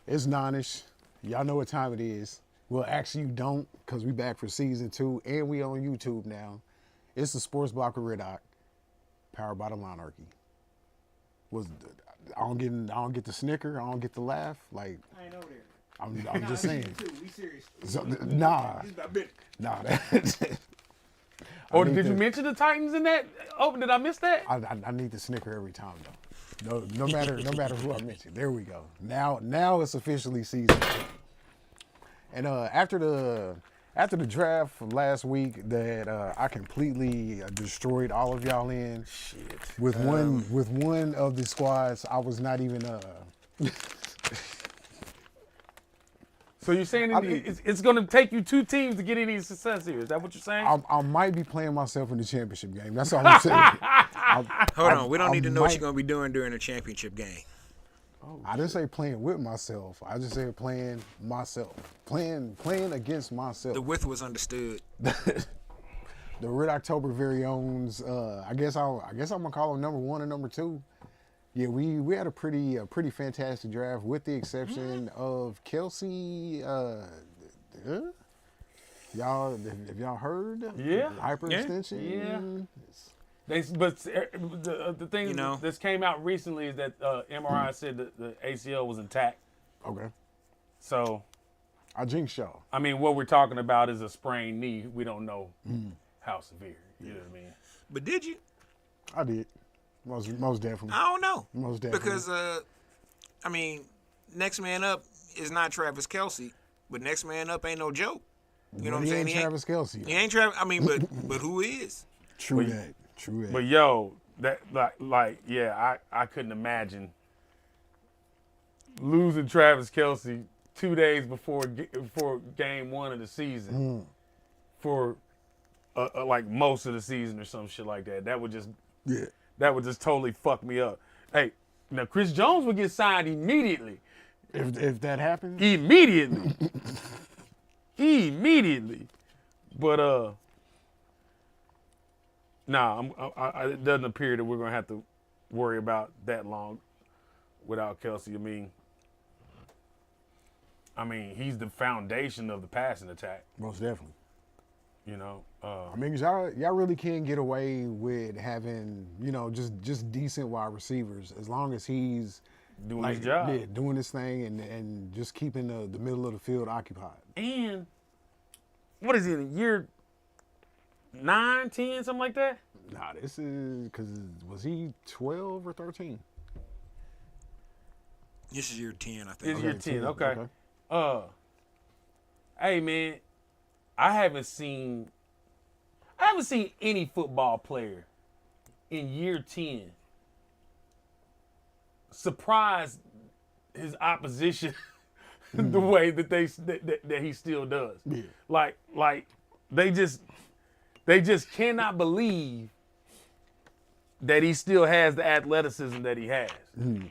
It's 9-ish. Y'all know what time it is. Well, actually, you don't, because we back for season 2, and we on YouTube now. It's the Sports Block of J-Ritoc, powered by the Monarchy. I don't get the snicker. I don't get the laugh. Like, I ain't over there. I'm just saying. We serious. So, nah. Or did you mention the Titans in that? Oh, did I miss that? I need the snicker every time though. No matter who I mention. There we go. Now it's officially season 2. And after the draft last week that I completely destroyed all of y'all in. Shit. With one of the squads, I was not even. So you're saying it's going to take you 2 teams to get any success here? Is that what you're saying? I might be playing myself in the championship game. That's all I'm saying. Hold on, we don't need to know what you're going to be doing during the championship game. I didn't say playing with myself. I just said playing myself. Playing against myself. The width was understood. The Red October very owns. I guess I'm gonna call them number 1 and number 2. Yeah, we had a pretty fantastic draft, with the exception of Kelsey. Y'all, have y'all heard? Yeah. Hyperextension. Yeah. The thing that's came out recently is that MRI said that the ACL was intact. Okay. So, I jinxed y'all. I mean, what we're talking about is a sprained knee. We don't know how severe. You know what I mean? But did you? I did. Most definitely. I don't know. Most definitely. Because, I mean, next man up is not Travis Kelce, but next man up ain't no joke. You know what I'm saying? He ain't Travis Kelce. He ain't Travis. I mean, but who is? True that. But yo, that I couldn't imagine losing Travis Kelce 2 days before game 1 of the season for like most of the season or some shit like that. That would just totally fuck me up. Hey, now Chris Jones would get signed immediately. If that happens? Immediately. Immediately. But it doesn't appear that we're gonna have to worry about that long without Kelce. I mean, he's the foundation of the passing attack. Most definitely. You know, I mean, y'all really can't get away with having, just decent wide receivers as long as he's doing his job. Yeah, doing his thing and just keeping the middle of the field occupied. And what is it, year 9, 10, something like that? Nah, this is because was he 12 or 13? This is year 10, I think. It's year 10. Okay. Hey man, I haven't seen any football player in year 10 surprise his opposition the way that that he still does. Yeah. Like they just cannot believe that he still has the athleticism that he has. You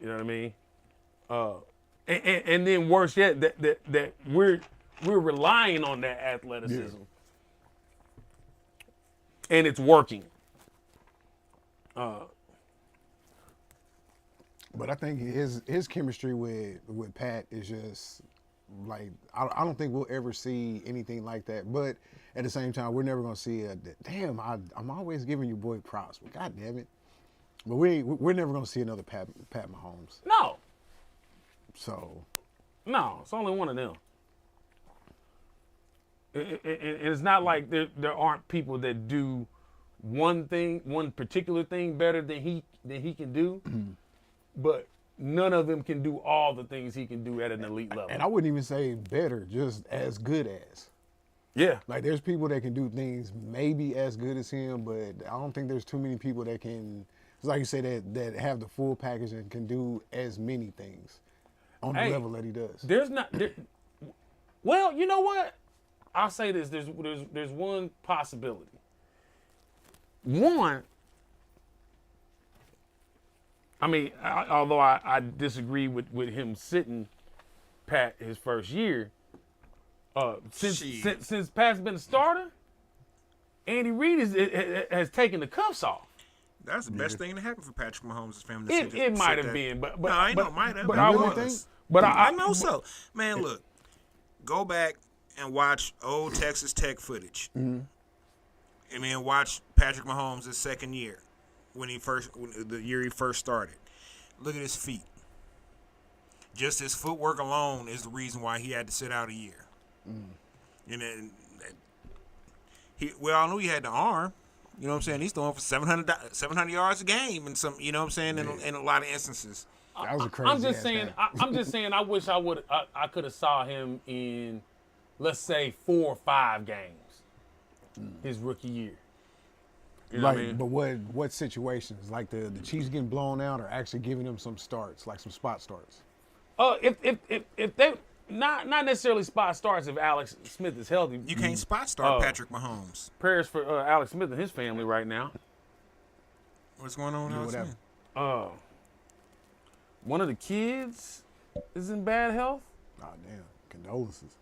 know what I mean? And then worse yet, that we're relying on that athleticism, and it's working. But I think his chemistry with Pat is just like I don't think we'll ever see anything like that. But at the same time, we're never gonna see I'm always giving you boy props, but god damn it. But we're never gonna see another Pat Mahomes. No, it's only one of them. It's not like there aren't people that do one particular thing better than he can do, but none of them can do all the things he can do at an elite level. And I wouldn't even say better, just as good as. Yeah. Like there's people that can do things maybe as good as him, but I don't think there's too many people that can, like you say, that have the full package and can do as many things on the level that he does. Well, you know what? I'll say this. There's one possibility. One, I mean, although I disagree with him sitting Pat his first year, since Pat's been a starter, Andy Reid has taken the cuffs off. That's the best thing to happen for Patrick Mahomes' family. It might have been, but no, I know it might have. But But I know so. Man, look. Go back and watch old Texas Tech footage. Mm-hmm. And then watch Patrick Mahomes' second year the year he first started. Look at his feet. Just his footwork alone is the reason why he had to sit out a year. And then we all knew he had the arm. You know what I'm saying? He's throwing for 700 yards a game and some. You know what I'm saying? In a lot of instances. That was a crazy. I'm just saying. I wish I could have saw him in, let's say, 4 or 5 games his rookie year. You know what I mean? But what situations? Like the Chiefs getting blown out, or actually giving them some starts, like some spot starts? If they not necessarily spot starts if Alex Smith is healthy. You can't spot start Patrick Mahomes. Prayers for Alex Smith and his family right now. What's going on with Alex Smith? One of the kids is in bad health. Oh, damn. Condolences.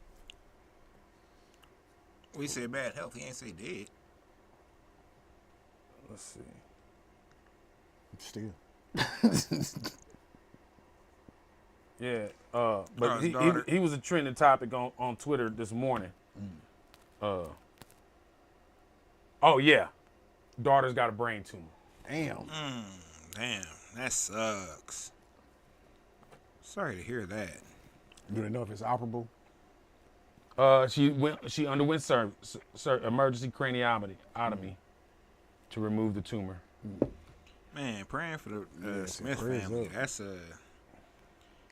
We said bad health. He ain't say dead. Let's see. Still. Yeah, but he was a trending topic on Twitter this morning. Oh, yeah. Daughter's got a brain tumor. Damn. Damn, that sucks. Sorry to hear that. Do they know if it's operable? She underwent emergency craniotomy to remove the tumor. Man, praying for the Smith family. That's a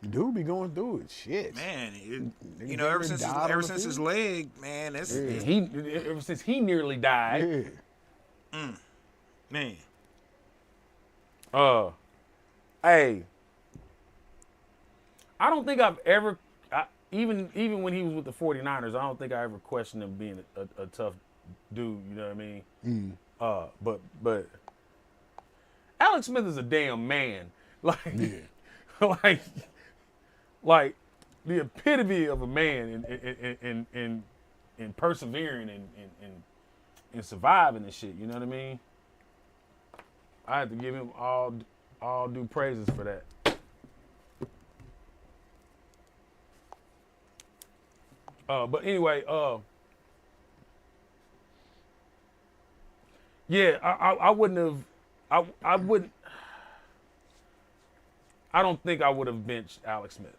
dude be going through it. Shit. Man, ever since his leg, man, ever since he nearly died. Yeah. Man. Hey. I don't think I've ever even when he was with the 49ers, I don't think I ever questioned him being a tough dude, you know what I mean? But Alex Smith is a damn man. Like the epitome of a man in persevering and surviving and shit. You know what I mean? I have to give him all due praises for that. But anyway, yeah, I wouldn't have. I wouldn't. I don't think I would have benched Alex Smith.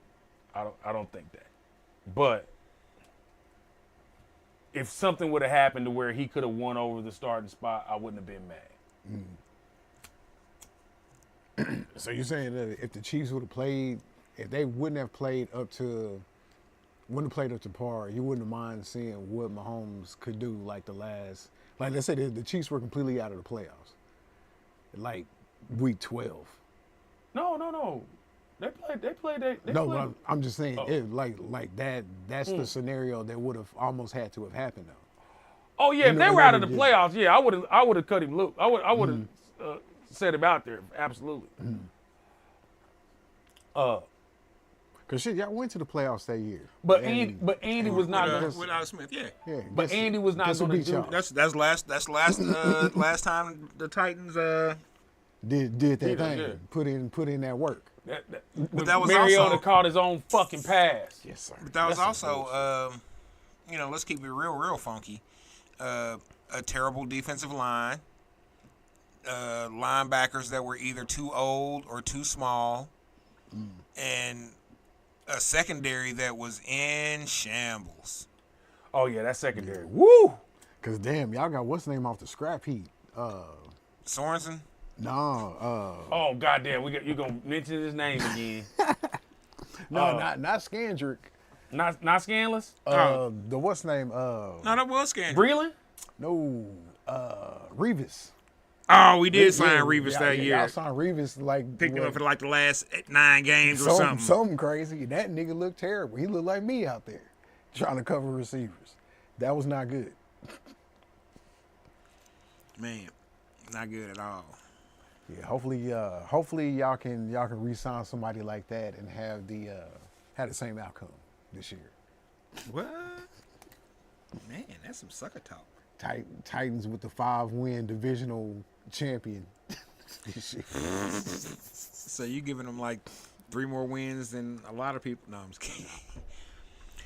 I don't think that. But if something would have happened to where he could have won over the starting spot, I wouldn't have been mad. So you're saying that if the Chiefs would have played, if they wouldn't have played up to par, you wouldn't have mind seeing what Mahomes could do like let's say the Chiefs were completely out of the playoffs, like week 12. No. They played. But I'm just saying, like that. That's the scenario that would have almost had to have happened though. Oh yeah, if they were out of the playoffs, yeah, I would have cut him loose. I would have set him out there, absolutely. Cause shit, y'all went to the playoffs that year. But Andy was not with Alex Smith, yeah. But Andy was not going to do. That's last time the Titans did that thing. Yeah. Put in that work. But that was Mariota also caught his own fucking pass. Yes, sir. But that was also let's keep it real funky. A terrible defensive line. Linebackers that were either too old or too small. And a secondary that was in shambles. Oh yeah, that secondary. Woo! Cause damn, y'all got what's the name off the scrap heap? Sorensen? No. Oh goddamn, you gonna mention his name again? No, not Scandrick. Not Scanless. The what's name? No, that was Scandrick. Breland? No. Revis. Oh, we did sign Revis that year. I signed Revis picked him up for the last 9 games or something. Something crazy. That nigga looked terrible. He looked like me out there trying to cover receivers. That was not good. Man, not good at all. Yeah, hopefully y'all can re-sign somebody like that and have the same outcome this year. What? Man, that's some sucker talk. Titans with the 5-win divisional champion. So you giving them like 3 more wins than a lot of people. No, I'm just kidding.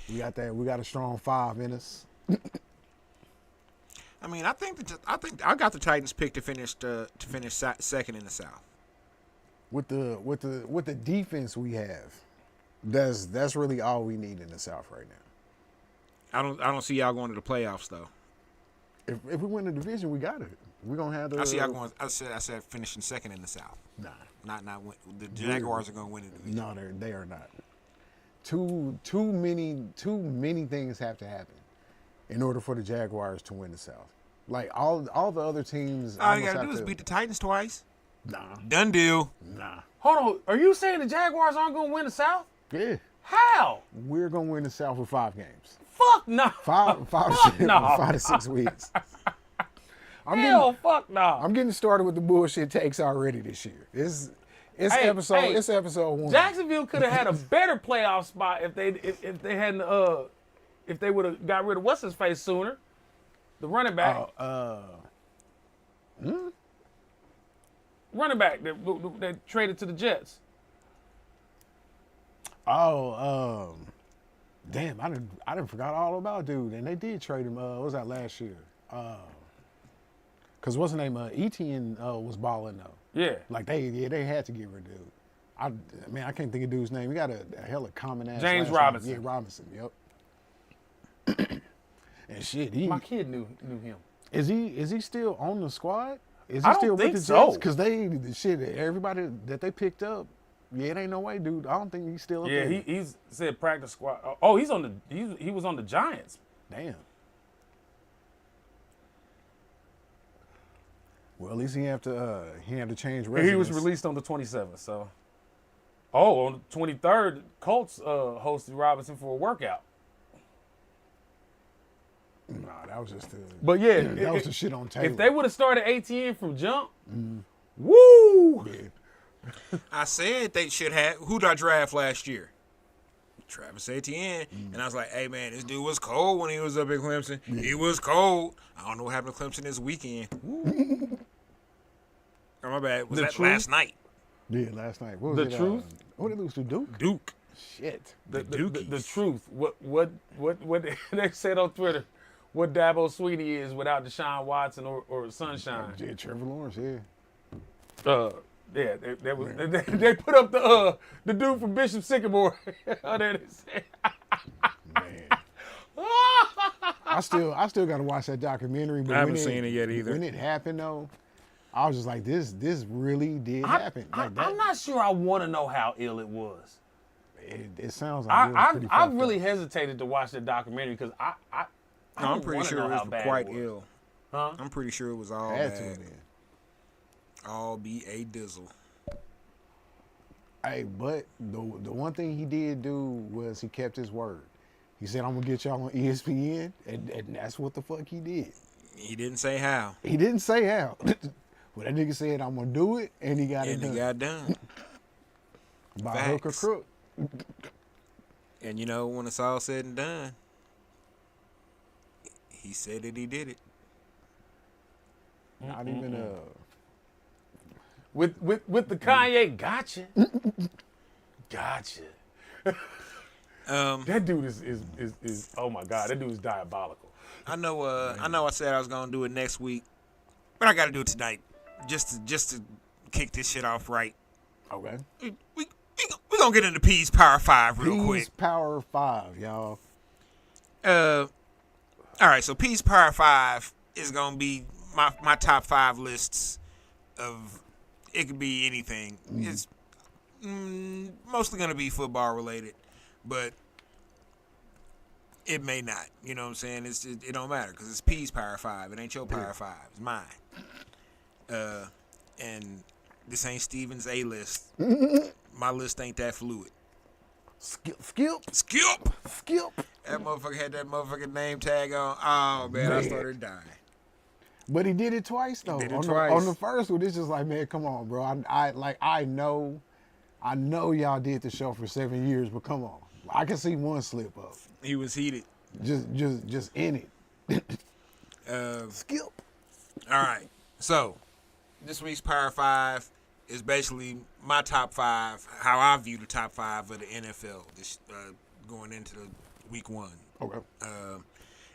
We got that. We got a strong 5 in us. I mean, I think I got the Titans picked to finish second in the South. With the defense we have, that's really all we need in the South right now. I don't see y'all going to the playoffs though. If we win the division, we got it. We're gonna have the. I see y'all going. I said finishing second in the South. Nah, not win. The Jaguars are going to win the division. No, they are not. Too many things have to happen in order for the Jaguars to win the South. Like all the other teams. All you gotta do is beat the Titans twice. Nah, done deal. Nah. Hold on. Are you saying the Jaguars aren't going to win the South? Yeah. How? We're gonna win the South with 5 games. Fuck no. Five to 6 weeks. Fuck no. I'm getting started with the bullshit takes already this year. It's episode 1. Jacksonville could have had a better playoff spot if they hadn't if they would have got rid of what's his face sooner, the running back. Running back that traded to the Jets. Damn! I didn't forgot all about dude, and they did trade him. What was that last year? Cause what's the name? Etienne was balling though. Yeah. Like they had to get rid of dude. I can't think of dude's name. He got a hella common ass. James last Robinson. name. Yeah, Robinson. Yep. And shit, My kid knew him. Is he still on the squad? Is I he don't still think with the so. Jets? Because everybody that they picked up, yeah, it ain't no way, dude. I don't think he's still up there. Yeah, he's said practice squad. Oh, he was on the Giants. Damn. Well, at least he had to change residence. He was released on the 27th. So, on the 23rd, Colts hosted Robinson for a workout. Nah, that was just But yeah, that was the shit on tape. If they would have started ATN from jump, woo! Yeah. I said they should have. Who did I draft last year? Travis Etienne. And I was like, hey, man, this dude was cold when he was up at Clemson. Yeah. He was cold. I don't know what happened to Clemson this weekend. Oh, my bad. Was that last night? Yeah, last night. What was the truth? What did they lose to Duke? Duke. Shit. The truth. What they said on Twitter. What Dabo Sweetie is without Deshaun Watson or Sunshine. Yeah, Trevor Lawrence, yeah. They put up the dude from Bishop Sycamore. Man. I still gotta watch that documentary. But I haven't seen it yet either. When it happened though, I was just like, this really did happen. I'm not sure I want to know how ill it was. It sounds like I really hesitated to watch that documentary because I'm pretty sure it was quite ill. Huh? I'm pretty sure it was all bad. All be a dizzle. Hey, but the one thing he did do was he kept his word. He said, I'm going to get y'all on ESPN, and that's what the fuck he did. He didn't say how. He didn't say how. Well, that nigga said, I'm going to do it, and he got it done. And he got done. By hook or crook. And you know, when it's all said and done, he said that he did it. Not even with the Kanye gotcha. That dude is oh my God, that dude is diabolical. I know I said I was gonna do it next week, but I gotta do it tonight. Just to kick this shit off right. Okay. We gonna get into P's Power 5 real quick. P's Power 5, y'all. All right, so P's Power 5 is gonna be my top 5 lists of. It could be anything. It's mostly gonna be football related, but it may not. You know what I'm saying? It don't matter because it's P's Power 5. It ain't your Power 5. It's mine. And this ain't Steven's A list. My list ain't that fluid. Skip. That motherfucker had that motherfucking name tag on. Oh man, I started dying. But he did it twice though. On the first one, it's just like, man, come on, bro. I know y'all did the show for 7 years, but come on. I can see one slip up. He was heated. Just in it. Skip. All right. So, this week's Power 5 is basically my top 5, how I view the top 5 of the NFL this going into the week 1. Okay.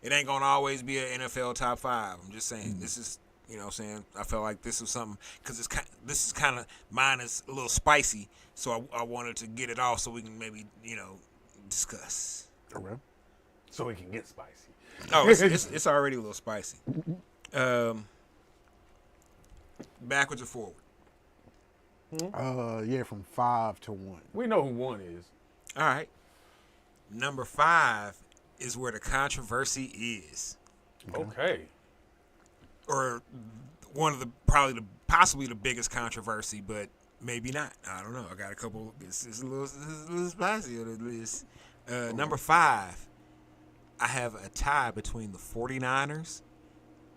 It ain't gonna always be an NFL top 5. I'm just saying this is, you know what I'm saying, I felt like this was something because this is kind of, mine is a little spicy, so I wanted to get it off so we can maybe, you know, discuss. Okay. So we can get spicy. Oh, it's already a little spicy. Backwards or forward? Yeah, from 5 to 1. We know who 1 is. All right. Number 5 is where the controversy is. Okay. Or one of the possibly the biggest controversy, but maybe not. I don't know. I got a couple. It's a little spicy on the list. Number 5, I have a tie between the 49ers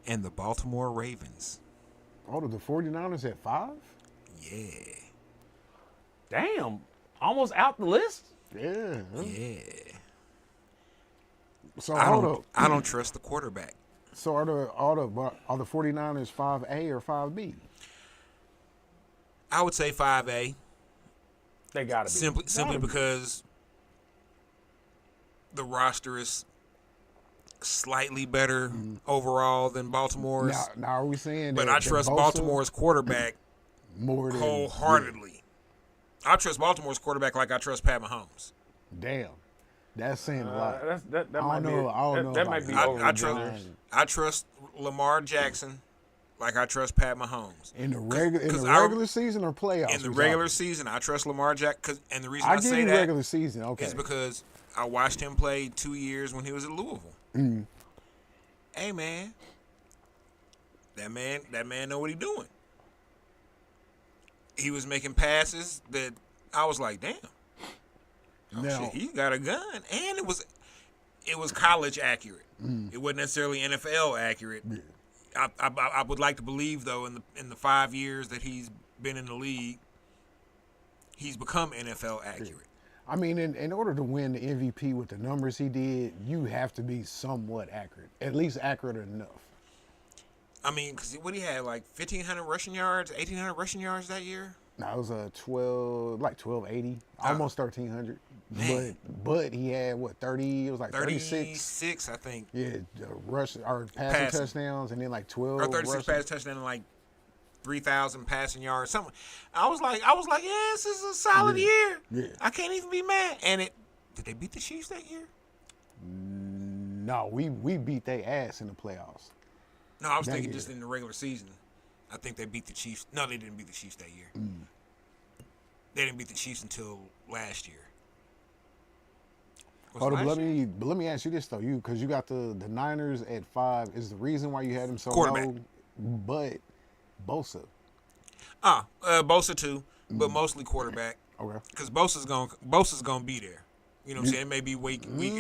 and the Baltimore Ravens. Oh, the 49ers at 5? Yeah. Damn. Almost out the list? Yeah. Yeah. So I don't trust the quarterback. So are the 49ers 5A or 5B? I would say 5A. They gotta be. Simply because the roster is slightly better overall than Baltimore's. Now are we saying but that I trust Bosa Baltimore's quarterback more than wholeheartedly. I trust Baltimore's quarterback like I trust Pat Mahomes. Damn. That's saying a lot. That I might don't be. know. I don't know. That might be about over. I trust Lamar Jackson like I trust Pat Mahomes. In the regular season or playoffs? In the regular season, I trust Lamar Jackson. And the reason I I give say you that regular season, okay, is because I watched him play 2 years when he was at Louisville. Hey man, that man know what he doing. He was making passes that I was like, damn. Oh, shit, he got a gun, and it was college accurate. It wasn't necessarily NFL accurate. Yeah. I would like to believe though in the 5 years that he's been in the league, he's become NFL accurate. Yeah. I mean, in order to win the MVP with the numbers he did, you have to be somewhat accurate, at least accurate enough. I mean, because what he had, like 1,500 rushing yards, 1,800 rushing yards that year? No, it was 1280, almost 1,300. But he had, 30, it was like 36, I think. Yeah, passing touchdowns, and then like 12 or 36 rushing. passing touchdowns and like 3,000 passing yards. Something. I was like, yeah, this is a solid year. Yeah. I can't even be mad. And did they beat the Chiefs that year? No, we beat their ass in the playoffs. No, I was thinking just in the regular season. I think they beat the Chiefs. No, they didn't beat the Chiefs that year. They didn't beat the Chiefs until last year. Hold on, but let me ask you this though, because you got the Niners at 5 is the reason why you had them so low, but Bosa. Bosa too, but mostly quarterback. Okay. Because Bosa's gonna be there. You know what I'm saying? It may be week 8.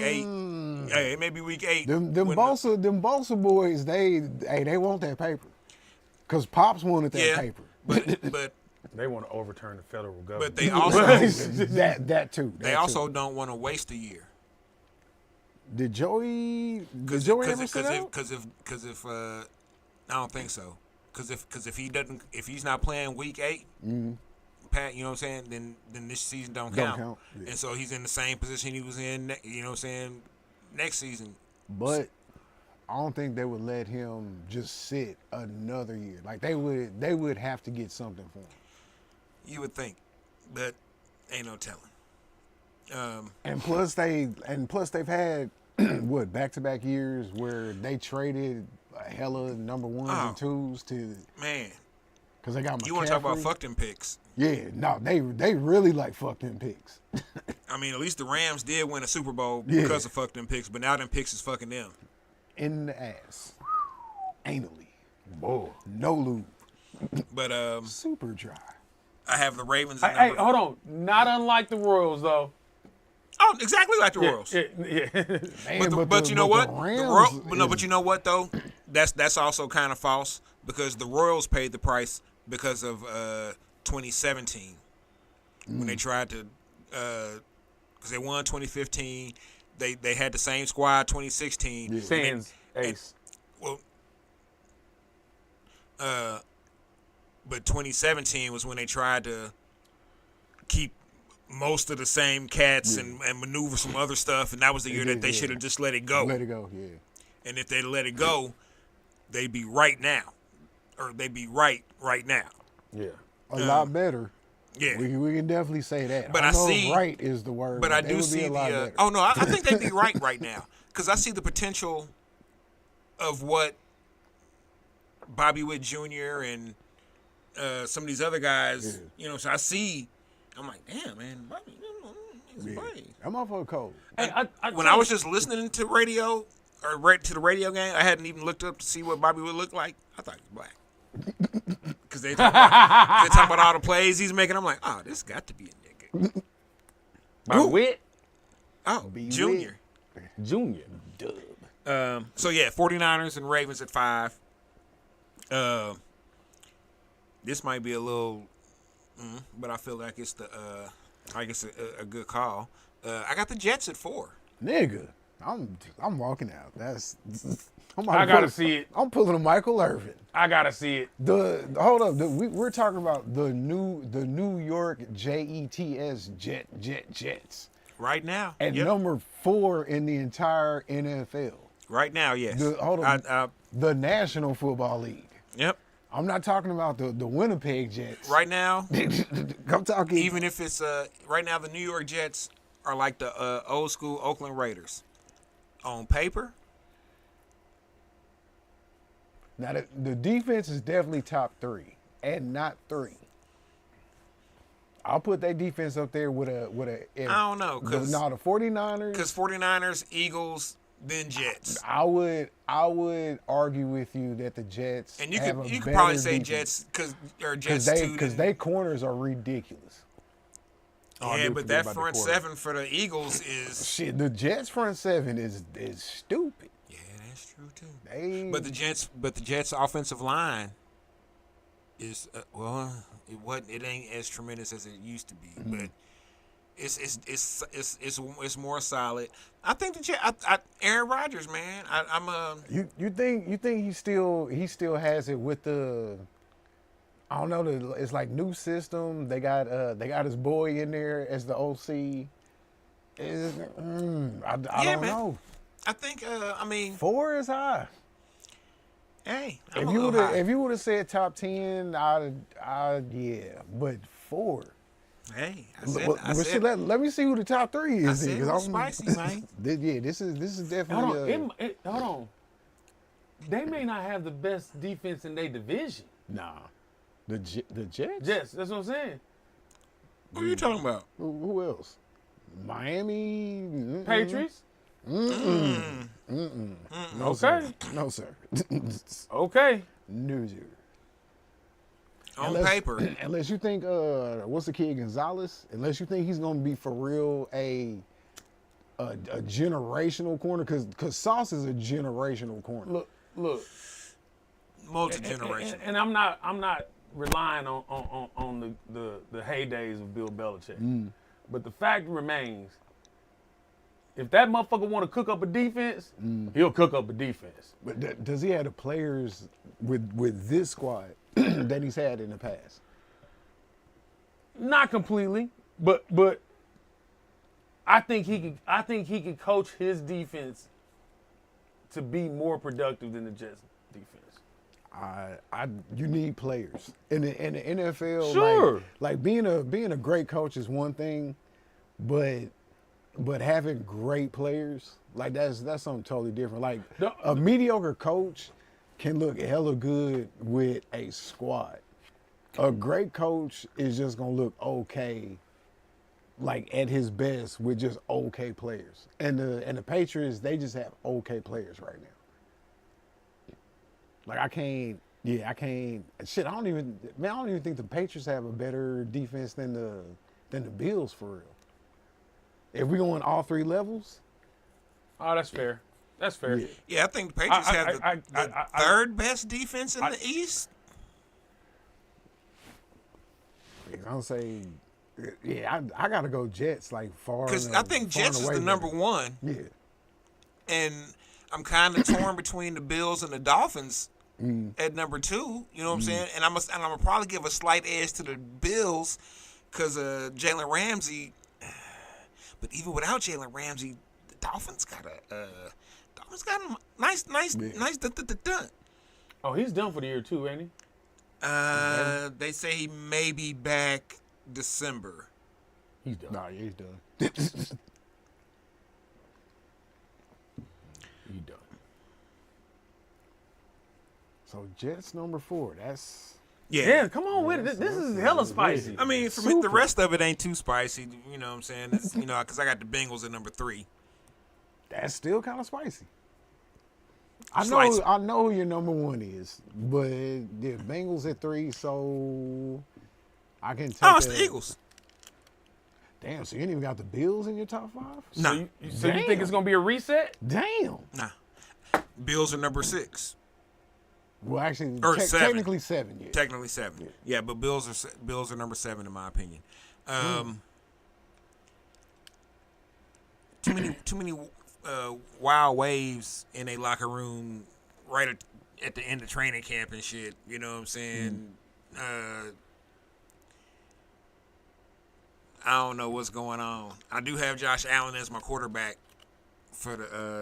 Hey, it may be week 8. Them Bosa boys, they want that paper. Cause Pops wanted that paper. But they want to overturn the federal government. But they also that too. They also don't want to waste a year. Did Joey ever sit out? Because if I don't think so. Because if he's not playing week 8, Pat, you know what I'm saying? Then this season don't count. Yeah. And so he's in the same position he was in. You know what I'm saying? Next season. But I don't think they would let him just sit another year. Like they would have to get something for him. You would think, but ain't no telling. And plus they've had back-to-back years where they traded a hella number 1s and 2s to because they got McCaffrey. You want to talk about fuck them picks? Yeah, no, they really like fuck them picks. I mean, at least the Rams did win a Super Bowl because of fuck them picks, but now them picks is fucking them. In the ass, anally, boy, no lube, but super dry. I have the Ravens. Hey, hold on, not unlike the Royals though. Oh, exactly like the Royals. Yeah. Man, but you know what? But you know what though? That's also kind of false because the Royals paid the price because of 2017 when they tried to because they won 2015. They had the same squad 2016. Sands ace. But 2017 was when they tried to keep most of the same cats and maneuver some other stuff, and that was the year that they should have just let it go. Let it go, yeah. And if they let it go, they'd be right now, or they'd be right now. Yeah, a lot better. Yeah, we can definitely say that. But I know see, right is the word. But I do see the. Oh no, I think they'd be right now because I see the potential of what Bobby Witt Jr. and some of these other guys. Yeah. You know, so I see. I'm like, damn, man, Bobby, he's playing. I'm off for cold. When I was just listening to radio or to the radio game, I hadn't even looked up to see what Bobby would look like. I thought he was black. Because they talk about all the plays he's making. I'm like, oh, this got to be a nigga. Bobby Witt? Oh, Junior. Junior. Dub. So, yeah, 49ers and Ravens at 5. This might be a little... but I feel like it's a good call. I got the Jets at 4. Nigga, I'm walking out. I gotta see it. I'm pulling a Michael Irvin. I gotta see it. Hold up. We're talking about the New York Jets Jets. Right now. At number 4 in the entire NFL. Right now, yes. The National Football League. Yep. I'm not talking about the Winnipeg Jets. Right now, I'm talking. Even if it's right now, the New York Jets are like the old school Oakland Raiders. On paper. Now the defense is definitely top 3, and not 3. I'll put that defense up there with a. I don't know, the 49ers. Because 49ers, Eagles. Then Jets. I would argue with you that the Jets and you have could probably say Jets because they corners are ridiculous. Yeah, but that front 7 for the Eagles is shit. The Jets front 7 is stupid. Yeah, that's true too. But the Jets offensive line is it ain't as tremendous as it used to be, but. It's more solid. I think Aaron Rodgers, man. You think he still has it with the I don't know, it's like new system. They got his boy in there as the OC. I don't know. I think 4 is high. Hey, if you would have said top 10, but 4. Hey, let me see who the top 3 is. I said it was spicy, man. Yeah, this is definitely. Hold on. They may not have the best defense in their division. Nah, the Jets. Jets. That's what I'm saying. Who are you talking about? Who else? Miami. Patriots. No, Okay. Sir. No, sir. Okay. No, sir. On paper. Unless you think, what's the kid, Gonzalez? Unless you think he's going to be for real a generational corner, because Sauce is a generational corner. Look. Multi-generational. And I'm not relying on the heydays of Bill Belichick. But the fact remains, if that motherfucker want to cook up a defense, he'll cook up a defense. But does he have the players with this squad that he's had in the past? Not completely, but I think he could coach his defense to be more productive than the Jets defense. You need players in the NFL. Sure. Like being a great coach is one thing, but having great players, like that's something totally different. Like a mediocre coach can look hella good with a squad. A great coach is just gonna look okay, like at his best with just okay players. And the Patriots, they just have okay players right now. Like I can't. Shit, I don't even think the Patriots have a better defense than the Bills for real. If we go on all 3 levels. Oh, that's fair. That's fair. Yeah, I think the Patriots have the third best defense in the East. I'll say, I gotta go Jets like far. Because I think Jets is the number 1. Yeah. And I'm kind of torn between the Bills and the Dolphins at number 2. You know what I'm saying? And I'm gonna probably give a slight edge to the Bills because Jalen Ramsey. But even without Jalen Ramsey, the Dolphins got a nice. Oh, he's done for the year too, ain't he? They say he may be back December. He's done. Nah, yeah, he's done. He's done. So Jets number 4. That's Yeah, come on with it. This is hella spicy. I mean, for me, the rest of it ain't too spicy. You know what I'm saying? It's, because I got the Bengals at number 3. that's still kind of spicy. Spicy. I know who your number 1 is, but the Bengals at 3, so I can take. Oh, it's the Eagles. Damn, so you ain't even got the Bills in your top 5? Nah. So you think it's gonna be a reset? Damn. Nah. Bills are number 6. Well, actually, Or 7. technically 7. Yeah. Technically 7. Yeah, but Bills are number 7 in my opinion. Too many wild waves in a locker room right at the end of training camp and shit. You know what I'm saying? I don't know what's going on. I do have Josh Allen as my quarterback for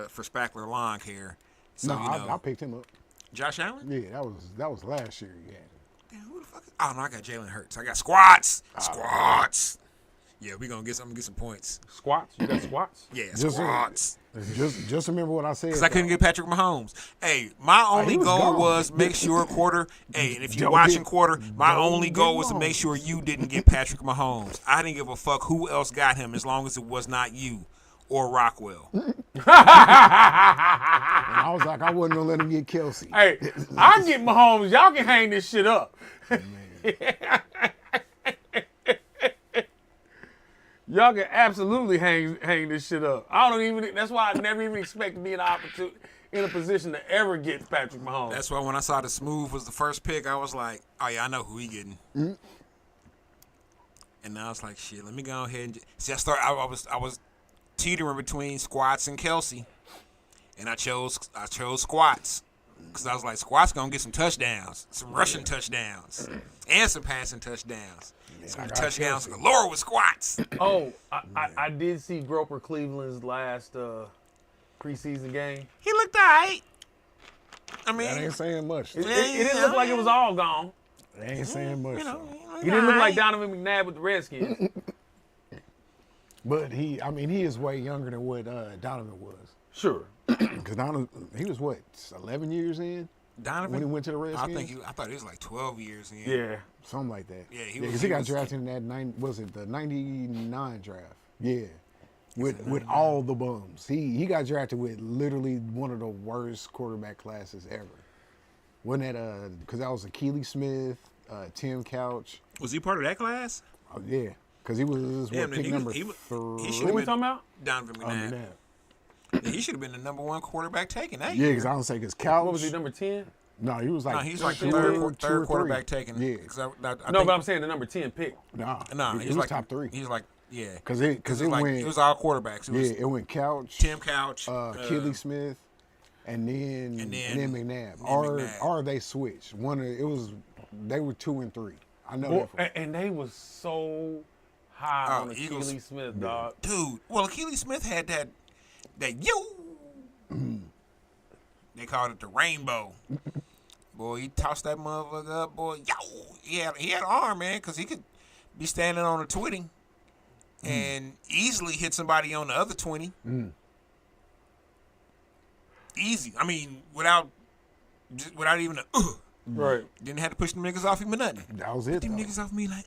Spackler Lawn Care. So, I picked him up. Josh Allen? Yeah, that was last year. Yeah. Damn, who the fuck is... Oh, no, I got Jalen Hurts. I got squats. Squats. Yeah, I'm going to get some points. Squats? You got squats? Yeah, squats. Just remember what I said. Because I couldn't get Patrick Mahomes. Hey, my only goal was make sure Hey, and if you're watching my only goal was to make sure you didn't get Patrick Mahomes. I didn't give a fuck who else got him as long as it was not you or Rockwell. And I was like, I wasn't going to let him get Kelsey. Hey, I get Mahomes. Y'all can hang this shit up. Y'all can absolutely hang this shit up. That's why I never even expect to be in a position to ever get Patrick Mahomes. That's why when I saw the Smooth was the first pick, I was like, oh yeah, I know who he getting. Mm-hmm. And I was like, shit, let me go ahead and see. I was teetering between Squats and Kelsey, and I chose Squats because I was like, Squats gonna get some touchdowns, some rushing touchdowns, and some passing touchdowns. Some touchdowns galore with Squats. Oh, I did see Groper Cleveland's last preseason game. He looked all right. I mean, that ain't saying much. It didn't look like it was all gone. That ain't saying much. He didn't look like Donovan McNabb with the Redskins. But he is way younger than what Donovan was. Sure. Because Donovan, he was what, 11 years in? Donovan, when he went to the Redskins? I thought he was like 12 years in. Yeah. Something like that. Yeah, because he got drafted in that the 99 draft? Yeah. With all the bums. He got drafted with literally one of the worst quarterback classes ever. Wasn't that because that was Akili Smith, Tim Couch. Was he part of that class? Oh, yeah. Because he was pick number 3. What are we talking about? Donovan McNabb. Yeah, he should have been the number 1 quarterback taken that year. Yeah, because I don't say because Couch. What was he, number 10? No, he was like the third quarterback taken. Yeah. But I'm saying the number 10 pick. Nah, he was like top 3. He was like, yeah. Because it went. It was all quarterbacks. It went Couch, Tim Couch, Akili Smith, and then McNabb. Or they switched. They were 2 and 3. I know that. And they was so high on Akili Smith, dog. Dude, well, Akili Smith had that they called it the rainbow. Boy, he tossed that motherfucker up, boy. He had an arm, man, because he could be standing on a 20 and easily hit somebody on the other 20. Easy. I mean, without even a right. Didn't have to push them niggas off him or nothing. That was it. Them niggas off me like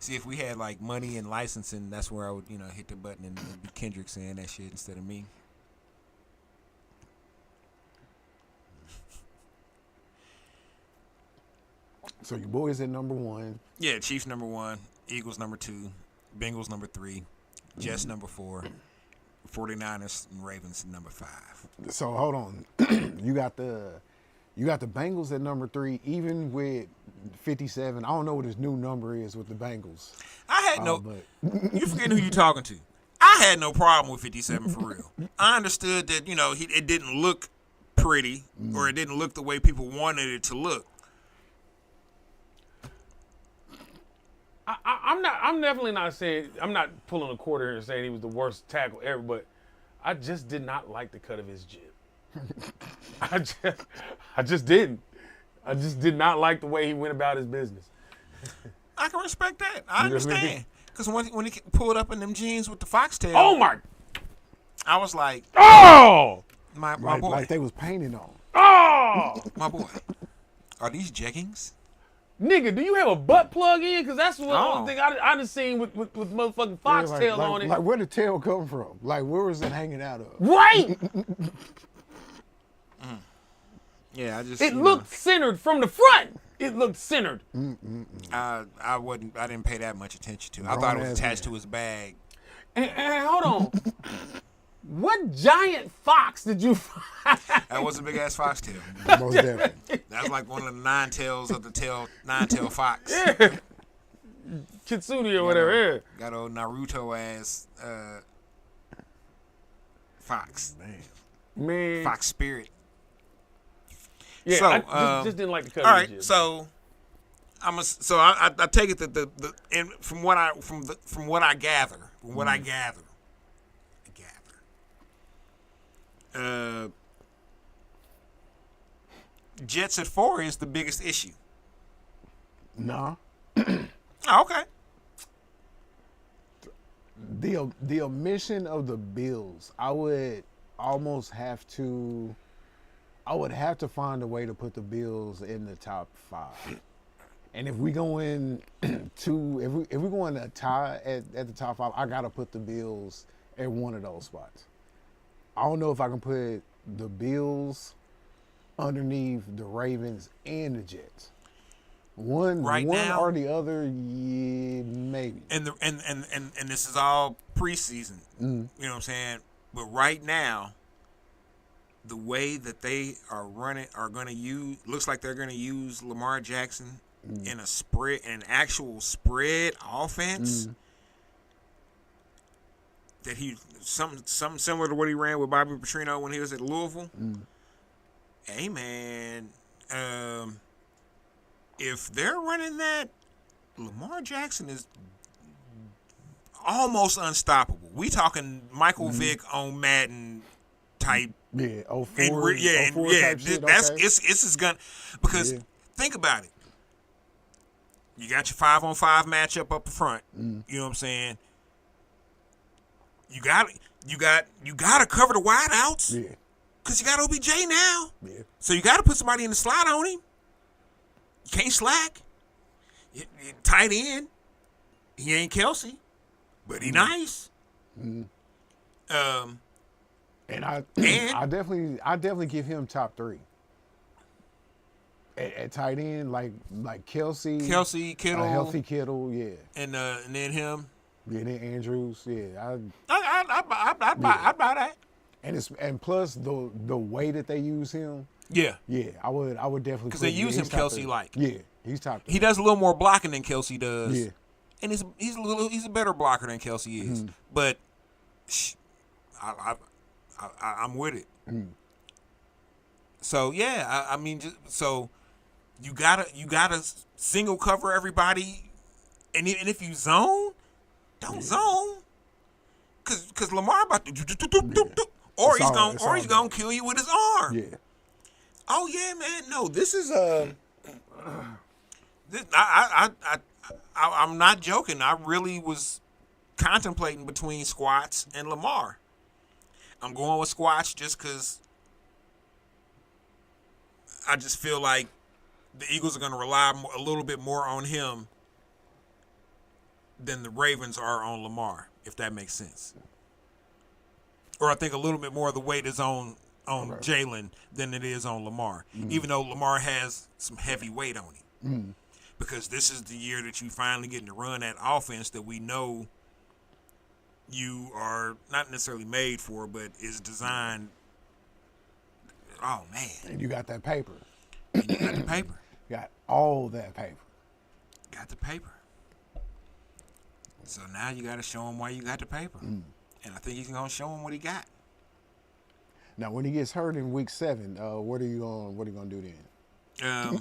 See, if we had like money and licensing, that's where I would, hit the button and it'd be Kendrick saying that shit instead of me. So your boys at number 1. Yeah, Chiefs number 1, Eagles number 2, Bengals number 3, Jets number 4, 49ers and Ravens number 5. So hold on. You got the Bengals at number 3, even with 57. I don't know what his new number is with the Bengals. You forgetting who you talking to. I had no problem with 57 for real. I understood that, it didn't look pretty or it didn't look the way people wanted it to look. I'm definitely not saying, I'm not pulling a quarter here and saying he was the worst tackle ever, but I just did not like the cut of his jib. I just didn't. I just did not like the way he went about his business. I can respect that. I understand. Because when he pulled up in them jeans with the foxtail. Oh, my. I was like. Oh. My boy. Like they was painting on. Oh. My boy. Are these jeggings? Nigga, do you have a butt plug in? Because that's the only thing I done seen with motherfucking foxtail on it. Like where did the tail come from? Like where was it hanging out of? Right. Yeah, I just. It looked centered from the front. It looked centered. I didn't pay that much attention to it. I thought it was attached to his bag. And hold on. What giant fox did you find? That was a big ass foxtail. Most definitely. That's like one of the nine tails of the nine-tail fox. Yeah. Kitsune or whatever. Yeah. Got old Naruto ass fox. Man. Fox spirit. Yeah, so, I just didn't like the cut. All right, so I take it that from what I gather, Jets at 4 is the biggest issue. Nah. Oh, okay. The omission of the Bills, I would have to find a way to put the Bills in the top 5. And if we go in if we go in a tie at the top 5, I gotta put the Bills at one of those spots. I don't know if I can put the Bills underneath the Ravens and the Jets. One now, or the other, yeah, maybe. And this is all preseason. You know what I'm saying? But right now, the way that they are running looks like they're going to use Lamar Jackson in an actual spread offense. That something similar to what he ran with Bobby Petrino when he was at Louisville. Hey man, if they're running that, Lamar Jackson is almost unstoppable. We talking Michael Vick on Madden type. Yeah, 04 type shit, that's okay. it's his gun because think about it. You got your 5-on-5 matchup up front. You know what I'm saying? You got to cover the wideouts. Yeah. Cause you got OBJ now. Yeah. So you got to put somebody in the slot on him. You can't slack. You tight end. He ain't Kelsey, but he nice. And I definitely give him top 3. At tight end, like Kelsey, Kittle, a healthy Kittle, yeah, and then him, yeah, then Andrews, yeah. I buy that. And plus the way that they use him, yeah, I would definitely because they use him Kelsey like, yeah, he's top 3. He does a little more blocking than Kelsey does, yeah, and he's a better blocker than Kelsey is, but I'm with it. So yeah, I mean, so you gotta single cover everybody, and if you zone, don't zone, cause Lamar about to or he's gonna kill you with his arm. yeah. Oh yeah, man. No, this is I'm not joking. I really was contemplating between Squats and Lamar. I'm going with Squats just because I just feel like the Eagles are going to rely a little bit more on him than the Ravens are on Lamar, if that makes sense. Or I think a little bit more of the weight is on Jalen than it is on Lamar, even though Lamar has some heavy weight on him. Because this is the year that you finally getting to run that offense that we know you are not necessarily made for, but is designed. Oh, man. And you got that paper. And you got the paper. Got all that paper. Got the paper. So now you got to show him why you got the paper. And I think he's going to show him what he got. Now, when he gets hurt in week 7, what are you gonna do then?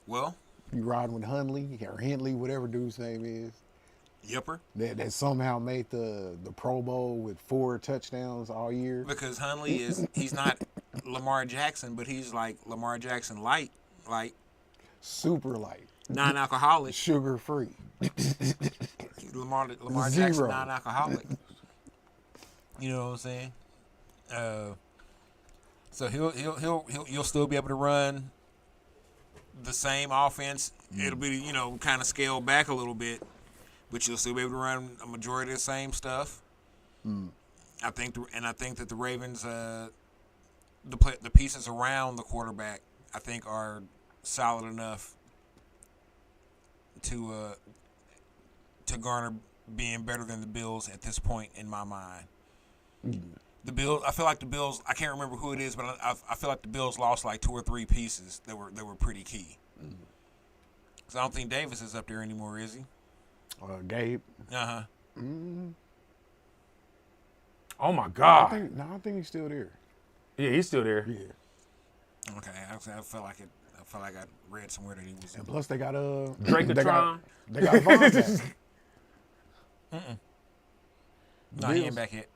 Well, You riding with Hundley or Henley, whatever dude's name is. Yipper. That somehow made the Pro Bowl with 4 touchdowns all year. Because Hundley he's not Lamar Jackson, but he's like Lamar Jackson light, like Super light, non-alcoholic. sugar free. Lamar Zero. Jackson non-alcoholic. You know what I'm saying? So he'll still be able to run the same offense. It'll be kind of scaled back a little bit, but you'll still be able to run a majority of the same stuff. I think that the Ravens, the pieces around the quarterback, I think are solid enough to garner being better than the Bills at this point in my mind. The Bills, I feel like the Bills. I can't remember who it is, but I feel like the Bills lost like 2 or 3 pieces that were pretty key. Because I don't think Davis is up there anymore, is he? Gabe. Oh my God! I think he's still there. Yeah, he's still there. Yeah. Okay, I felt like it. I felt like I read somewhere that he was. And plus, they got Drake-a-tron. They got Vaughn back. No, he ain't back yet.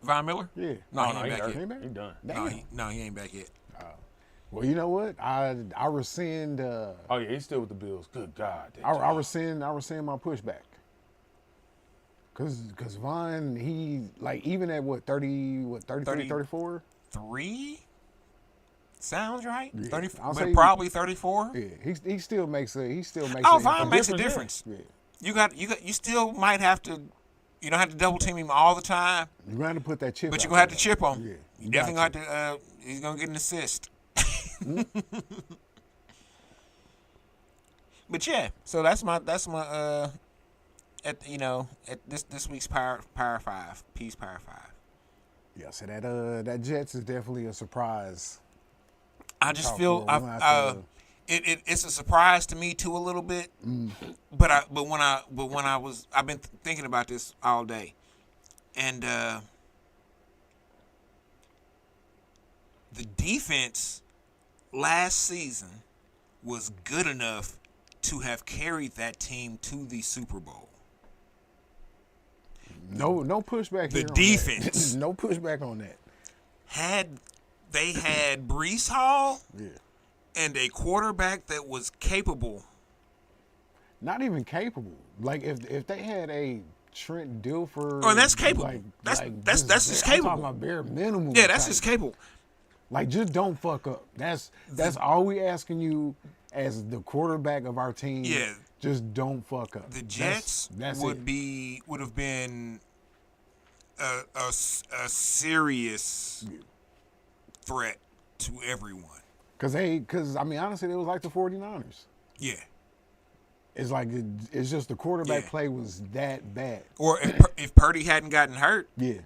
Von Miller? Yeah. No, he he ain't back hurt. yet. He back? He done. Damn. He ain't back yet. Well, you know what? I rescind. Oh yeah, he's still with the Bills. Good God. I rescind my pushback. Cause Vaughn, he like even at 33, 34? 3? Sounds right. Yeah. 30, I'll but say- probably 34. Yeah, he still makes a Oh, Vaughn makes a difference, difference. Yeah. You still might have to. You don't have to double team him all the time, You're gonna have to put that chip. but out you're gonna have to there. chip him. Yeah, You definitely gonna have to. He's gonna get an assist. But yeah, so that's my at this week's Power 5 Peace Power 5. Yeah, so that Jets is definitely a surprise. I just Top feel four. We're gonna have to- it's a surprise to me too a little bit. But I've been thinking about this all day, and the defense last season was good enough to have carried that team to the Super Bowl. No pushback The here on defense. that. No pushback on that. Had Brees Hall Yeah. and a quarterback that was capable. Not even capable. Like if they had a Trent Dilfer. Oh, and that's capable. That's just capable. I'm talking about bare minimum. Yeah, that's type. just capable. Like just don't fuck up. That's all we asking you as the quarterback of our team. Yeah. Just don't fuck up. The Jets that's would it. have been a serious threat to everyone. Cause I mean honestly it was like the 49ers. Yeah. It's like it's just the quarterback Yeah. play was that bad. Or if Purdy hadn't gotten hurt, Yeah.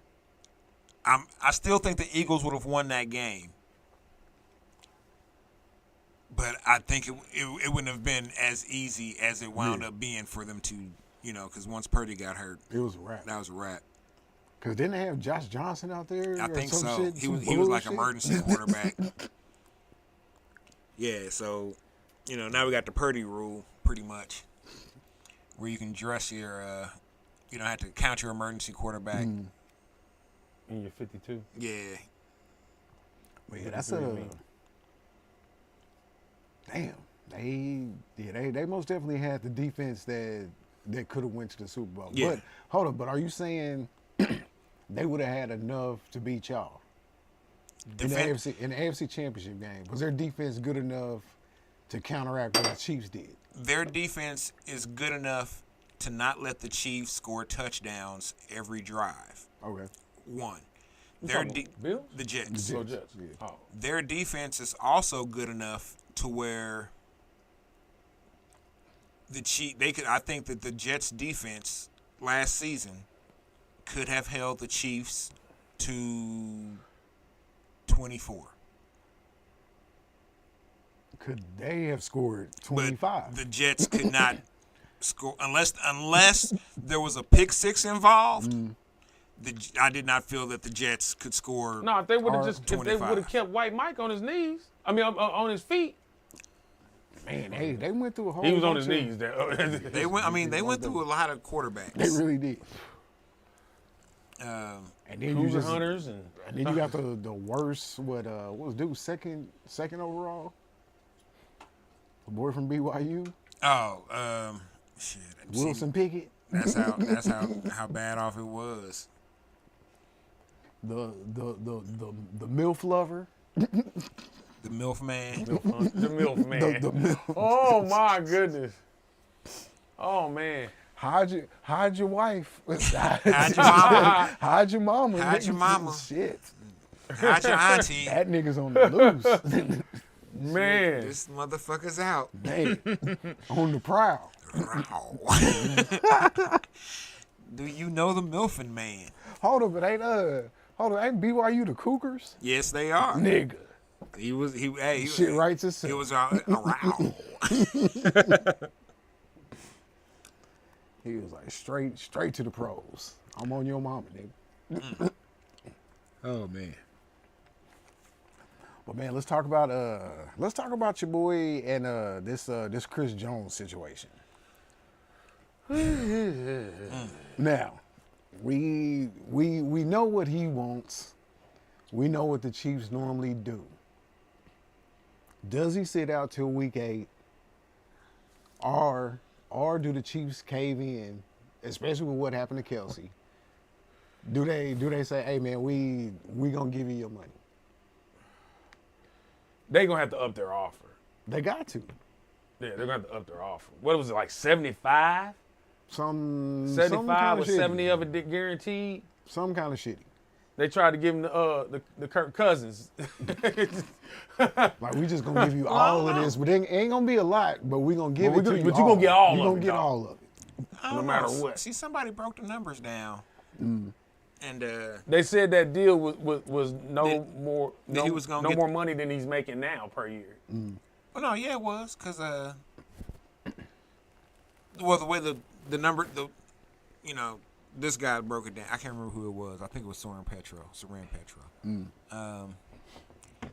I still think the Eagles would have won that game. But I think it wouldn't have been as easy as it wound up being for them to, because once Purdy got hurt, It was a wrap. that was a wrap. Cause didn't they have Josh Johnson out there? I or think some so. shit, He some was like bullshit? emergency quarterback. Yeah, so now we got the Purdy rule pretty much, where you can dress your, you don't have to count your emergency quarterback. In your 52. Yeah, But yeah, that's Damn. They most definitely had the defense that could have went to the Super Bowl. Yeah. But hold on, are you saying they would have had enough to beat y'all in the AFC Championship game? Was their defense good enough to counteract what the Chiefs did? their defense is good enough to not let the Chiefs score touchdowns every drive. Okay. One, Bills? the Jets. The Oh, Jets. Jets. Yeah. Oh. Their defense is also good enough to where I think that the Jets defense last season could have held the Chiefs to 24. Could they have scored 25? But the Jets could not score unless there was a pick six involved. I did not feel that the Jets could score. No, if they would have if they 25. would have kept White Mike on his knees. I mean, on his feet. Man, they went through a whole. He was on his bunch knees. They went. I mean, they went through a lot of quarterbacks. They really did. Um, And then Cougar hunters and then you got the worst. What was dude second overall? The boy from BYU. Shit. Wilson Pickett. That's how bad off it was. The MILF lover. The MILF man. The MILF man. The MILF. Oh my goodness. Oh man. Hide your wife. Hide your mama. Hide your mama. Hide your mama. Shit. Hide your auntie. That nigga's on the loose. Man. This motherfucker's out. Man. On the prowl. Do you know the Milfin man? Hold up, ain't BYU the Cougars? Yes, they are. Nigga. He Shit writes itself. He was around. He was like straight to the pros. I'm on your mama, nigga. Oh man. But man, let's talk about your boy and this Chris Jones situation. Now, we know what he wants. We know what the Chiefs normally do. Does he sit out till week 8? Or do the Chiefs cave in, especially with what happened to Kelsey? Do they say, hey man, we gonna give you your money? They gonna have to up their offer. They got to. Yeah, they're gonna have to up their offer. What was it, like 75? Some 75 with shitty. 70 of it guaranteed. Some kind of shitty. They tried to give him the Kirk Cousins. Like we just gonna give you all of this, but it ain't gonna be a lot. But we gonna give it to you. But you gonna get all of it. You gonna get dog. all of it. No matter what. See, somebody broke the numbers down, and They said that deal was no more he was gonna no get- more money than he's making now per year. well, no, yeah, it was because well, the way the number this guy broke it down. I can't remember who it was. I think it was Saran Petro.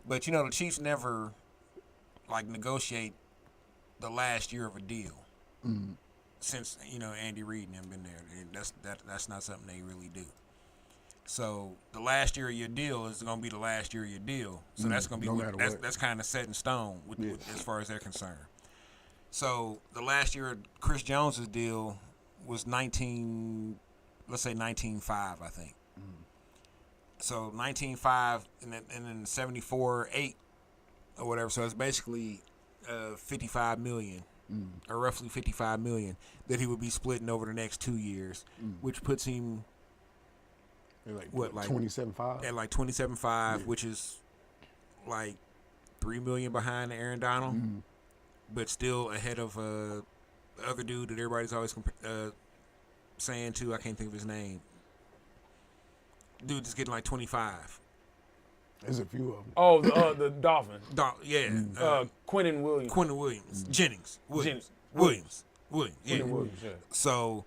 But the Chiefs never negotiate the last year of a deal since Andy Reid and them been there. That's not something they really do. So the last year of your deal is going to be the last year of your deal. So that's going to be that's kind of set in stone with, as far as they're concerned. So the last year of Chris Jones's deal was 19.5, I think. So 19.5 and then 74.8 or whatever. So it's basically 55 million or roughly 55 million that he would be splitting over the next 2 years, which puts him Like 27.5? at like 27.5, which is like $3 million behind Aaron Donald, but still ahead of the other dude that everybody's always saying too. I can't think of his name. Dude is getting like 25. There's a few of them. Oh, the Dolphins. Quentin Williams. Quentin Williams. Jennings. Williams. Yeah. Quentin Williams, yeah. So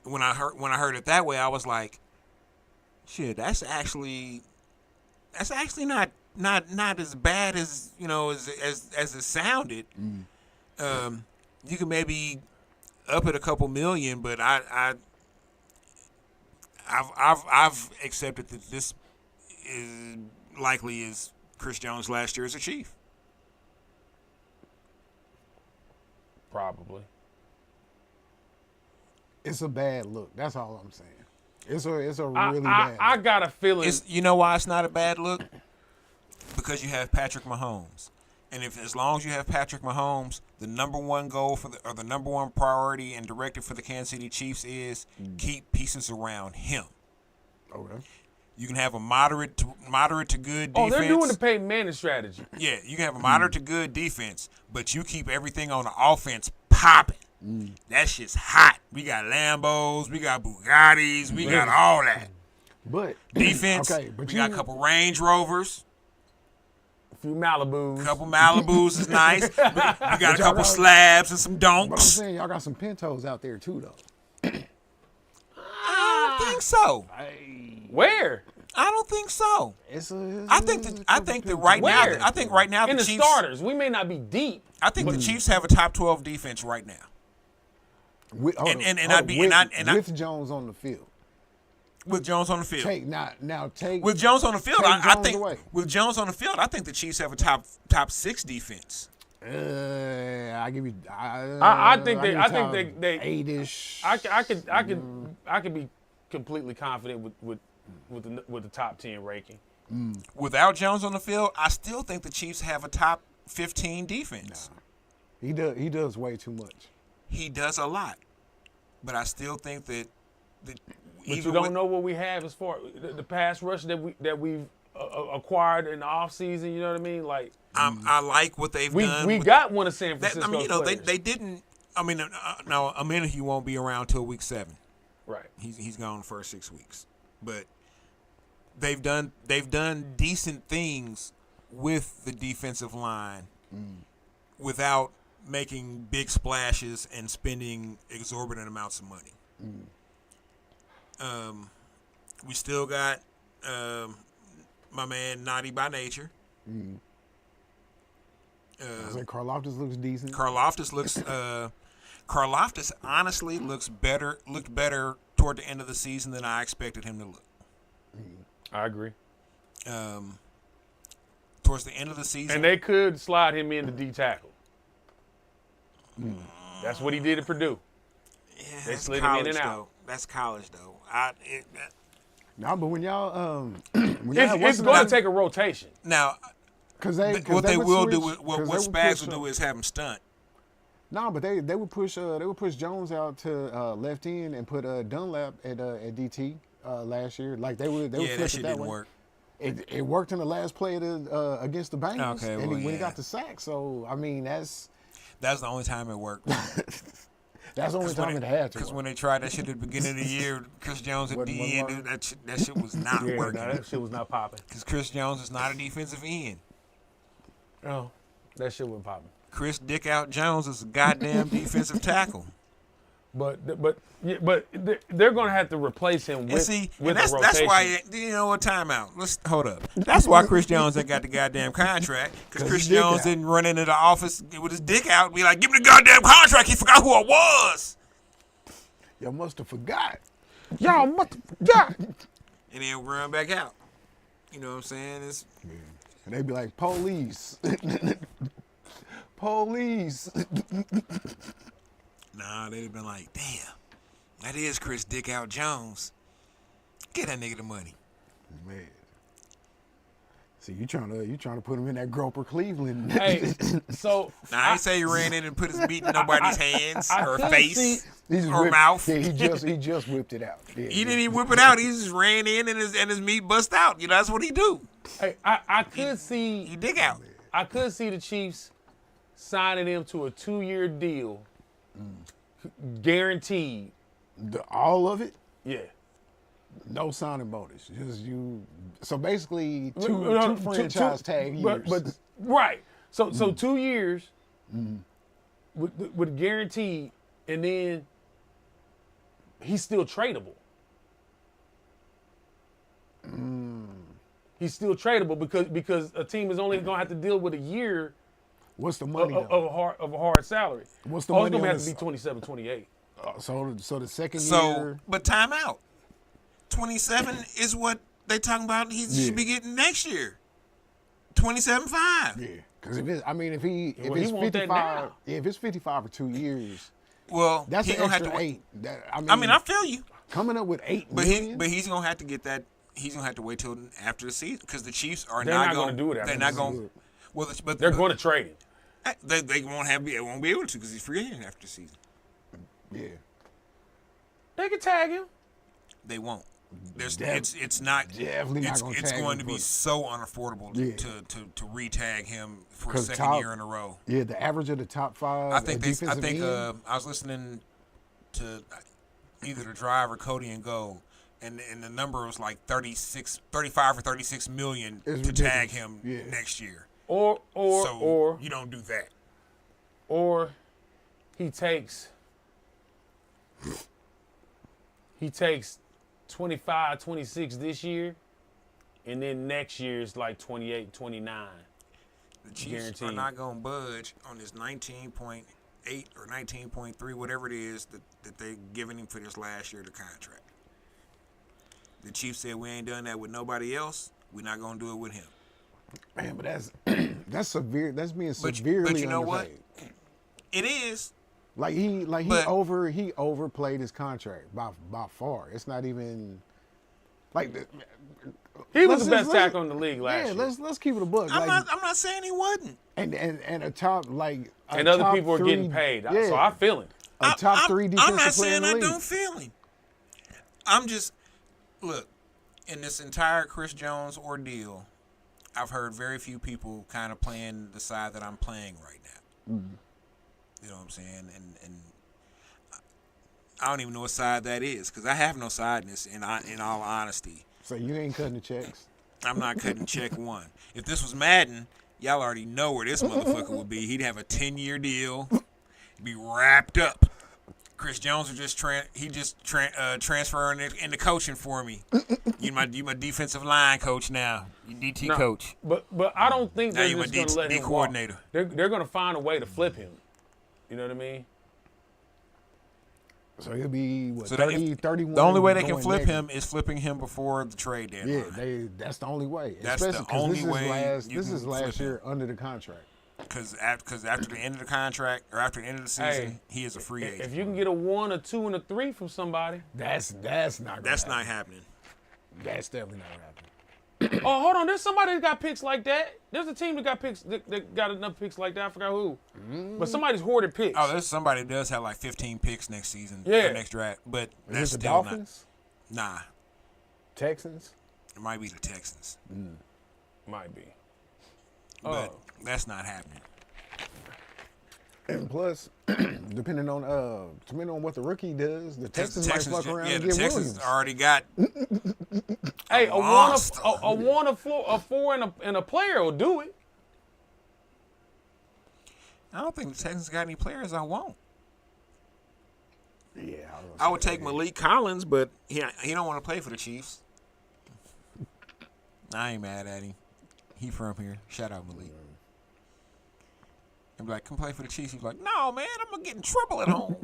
when I heard it that way, I was like, shit, that's actually not as bad as as it sounded. You can maybe up it a couple million, but I've accepted that this is likely is Chris Jones' last year as a Chief. Probably. It's a bad look. That's all I'm saying. It's a really bad look. I got a feeling. You know why it's not a bad look? Because you have Patrick Mahomes. And as long as you have Patrick Mahomes, the number one goal or the number one priority and directive for the Kansas City Chiefs is keep pieces around him. Okay. You can have a moderate to good defense. Oh, they're doing the Peyton Manning strategy. Yeah, you can have a moderate to good defense, but you keep everything on the offense popping. That shit's hot. We got Lambos, we got Bugattis, we got all that. But defense, we got a couple Range Rovers. A few Malibus. A couple Malibus is nice. We got a couple slabs and some donks. But I'm saying y'all got some Pintos out there too, though. I don't think think so. Where? I don't think so. I think that Where? right now In the the Chiefs starters, we may not be deep. I think the Chiefs have a top 12 defense right now. With Jones on the field. With Jones on the field. With Jones on the field, I think away. with Jones on the field, I think the Chiefs have a top 6 defense. I give you. I think they 8-ish. I could be completely confident with the top 10 ranking. Without Jones on the field, I still think the Chiefs have a top 15 defense. Nah. He does way too much. He does a lot, but I still think that. But you don't know what we have as far the pass rush that we've acquired in the offseason. You know what I mean? Like I like what they've done. We got one of San Francisco. They didn't. I mean, now he won't be around till week 7. Right. He's gone the first 6 weeks, but they've done decent things with the defensive line without making big splashes and spending exorbitant amounts of money. We still got my man Naughty by Nature. Karlaftis looks decent. Karlaftis honestly looked better toward the end of the season than I expected him to look. I agree. Towards the end of the season, and they could slide him into D tackle. That's what he did at Purdue. Yeah, they slid him in and out. That's college though. No, but when y'all it's going to take a rotation. Now, what Spags will do is have him stunt. No, but they would push Jones out to left end and put Dunlap at DT last year. Like they would flip that it shit that didn't way. work. It worked in the last play against the Bengals, when he got the sack. So I mean that's the only time it worked. That's the only time it had to. Because when they tried that shit at the beginning of the year, Chris Jones at the end, that shit was not working. No, that shit was not popping. Because Chris Jones is not a defensive end. Oh, that shit wasn't popping. Chris Dick Out Jones is a goddamn defensive tackle. But they're going to have to replace him with a rotation. That's why, you know what, timeout. Let's hold up. That's why Chris Jones ain't got the goddamn contract. Because Chris Jones didn't run into the office with his dick out and be like, give me the goddamn contract. He forgot who I was. Y'all must have forgot. Y'all must have forgot. And then run back out. You know what I'm saying? And they'd be like, police. Police. Nah, they'd have been like, damn, that is Chris Dick Out Jones. Get that nigga the money. Man. See, you trying to put him in that Groper Cleveland. Hey, so I ain't say he ran in and put his meat in nobody's hands or face or whipped, mouth. Yeah, he just whipped it out. Yeah, he didn't even whip it out. He just ran in and his meat bust out. You know, that's what he do. Hey, I could see he dig out. I could see the Chiefs signing him to a 2-year deal. Guaranteed. All of it? Yeah. No signing bonus. Just you. So basically, two franchise tag years. But right. So 2 years with guaranteed, and then he's still tradable. He's still tradable because a team is only going to have to deal with a year. What's the money of a hard salary? What's the money? It's going to have to be 27, 28. So the second year. So, but time out. 27 is what they talking about. He should be getting next year. 27.5. Yeah, because if it's 55, if it's 55 for 2 years, well, that's an extra $8. I feel you. Coming up with $8 but million. But he's gonna have to get that. He's gonna have to wait till after the season because the Chiefs are they're not going to do it. They're not going. Well, but they're going to trade him. They won't be able to because he's free agent after the season. Yeah. They can tag him. They won't. It's going to be so unaffordable to re-tag him for a second year in a row. Yeah, the average of the top 5. I think I was listening to either The Drive or Cody and Go, and the number was like 35 or 36 million to tag him next year. Or you don't do that. Or he takes 25, 26 this year, and then next year is like 28, 29. The Chiefs Guaranteed. are not going to budge on this 19.8 or 19.3, whatever it is that they're giving him for this last year of the contract. The Chiefs said we ain't done that with nobody else. We're not going to do it with him. Man, but that's severe. That's being severely but you know what? underpaid. It is. He But- overplayed his contract by far. It's not even like He was let's the best just- tackle in the league last yeah. year. Let's keep it a book. I'm Like, not saying he wasn't. and a top like a And other top people are three- getting paid. Yeah, So I feel him. a top three defensive I'm not player in saying the I league. don't feel him. I'm just look in this entire Chris Jones ordeal. I've heard very few people kind of playing the side that I'm playing right now. Mm-hmm. You know what I'm saying? And I don't even know what side that is because I have no side in this. In all honesty, So you ain't cutting the checks. I'm not cutting check one. If this was Madden, y'all already know where this motherfucker would be. He'd have a 10-year deal, be wrapped up. Chris Jones would just transferring into coaching for me. You my defensive line coach now. You DT No, coach. But I don't think Now they're you my just going to let D him coordinator. walk. They're going to find a way to flip him. You know what I mean? So he'll be what, So 30, 31. The only way they can going flip negative. him is flipping him before the trade deadline. Yeah, that's the only way. That's the Especially 'cause only this is way last, you this can is last flip year under the contract. Because after the end of the contract or after the end of the season, Hey, he is a free agent. If you can get a 1, a 2, and a 3 from somebody. That's not gonna That's happen. not happening. That's definitely not happening. Oh, hold on. There's somebody that got picks like that. There's a team that got picks that got enough picks like that. I forgot who. But somebody's hoarded picks. Oh, there's somebody that does have like 15 picks next season. Yeah. Or next draft, but Is that's it the still Dolphins? not. Nah, Texans? it might be the Texans, Might be. but that's not happening. And plus, depending on what the rookie does, the Texans might fuck around yeah, and the get Texans Williams. already got. Hey, a monster. 1, a 4, and a player will do it. I don't think the Texans got any players I want. Yeah, I would take Malik Collins, but he don't want to play for the Chiefs. I ain't mad at him. He from here. Shout out Malik. And be like, come play for the Chiefs. He's like, no, man, I'm gonna get in trouble at home.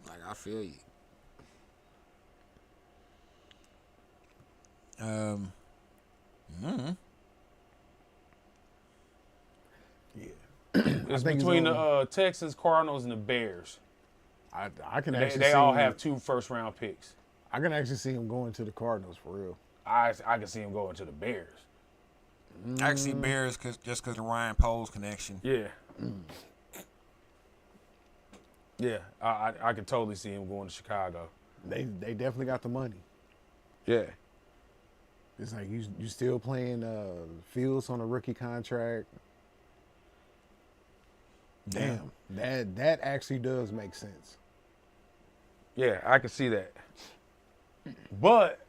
Like, I feel you. Yeah. It's think between it's the Texans, Cardinals, and the Bears. I can They, actually they see all have 2 first-round picks. I can actually see him going to the Cardinals for real. I can see him going to the Bears. I can see Bears just because of Ryan Poles connection. Yeah. Yeah, I could totally see him going to Chicago. They definitely got the money. Yeah. It's like you still playing Fields on a rookie contract. Damn, that actually does make sense. Yeah, I can see that. But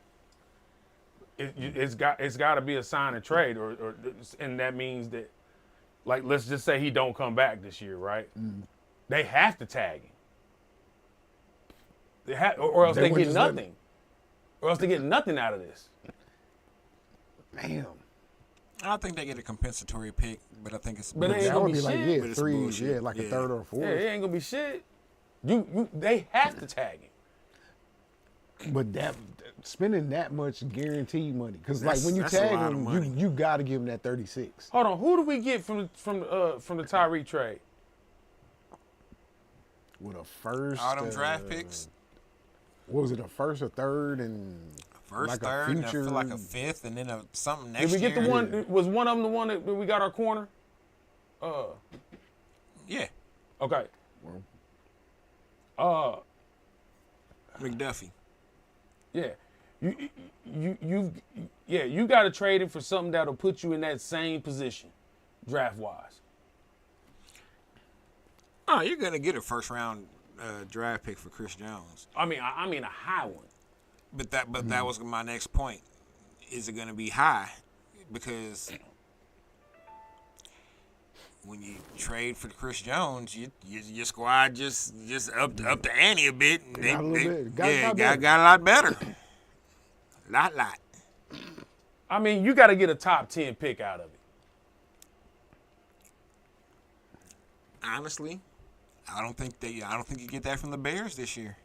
it's got to be a sign and trade, or and that means that, like, let's just say he don't come back this year, right? They have to tag him. They have, or else They they wouldn't get just let nothing. Or else they get nothing out of this. Damn. I don't think they get a compensatory pick, but I think it's. But it ain't That gonna would be be like, shit. yeah, But it's 3, bullshit. yeah, like a Yeah. third or a fourth. Yeah, it ain't gonna be shit. They have to tag him. But that spending that much guaranteed money, because like That's- when you that's a tag lot of him, money. you got to give him that 36. Hold on, who do we get from the Tyree trade? With a first, all them draft picks. What was it, a first, a third, and First, like third, and I future, feel like a fifth, and then something Did next we get year. the one? Was one of them the one that we got our corner? Yeah, Okay. McDuffie. Yeah. You got to trade him for something that'll put you in that same position, draft wise. Oh, you're gonna get a first round draft pick for Chris Jones. I mean a high one. But that was my next point. Is it gonna be high? Because when you trade for Chris Jones, your squad just up the ante a bit. And Got a little bit. Got got a lot better. Lot. I mean, you got to get a top 10 pick out of it. Honestly, I don't think you get that from the Bears this year.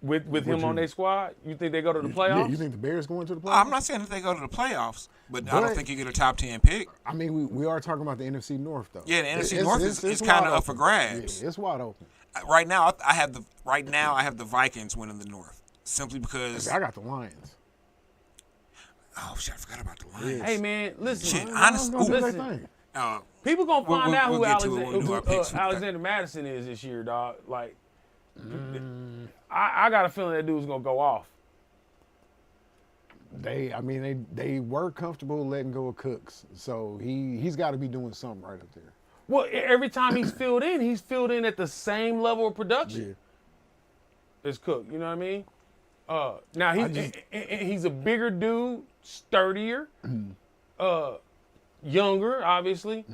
With him on their squad, you think they go to the playoffs? Yeah, you think the Bears going to the playoffs? I'm not saying that they go to the playoffs, but I don't think you get a top 10 pick. I mean, we are talking about the NFC North though. Yeah, the NFC North is kind of up for grabs. Yeah, it's wide open. Right now, I have the Vikings winning the North simply because I got the Lions. Oh shit, I forgot about the Lions. Hey man, listen. Shit, honestly, listen. People gonna find out who Alexander Madison is this year, dog. Like, I got a feeling that dude's gonna go off. They were comfortable letting go of Cooks, so he's got to be doing something right up there. Well, every time he's filled in at the same level of production. Yeah. As Cook, you know what I mean? Now he's a bigger dude, sturdier, younger, obviously,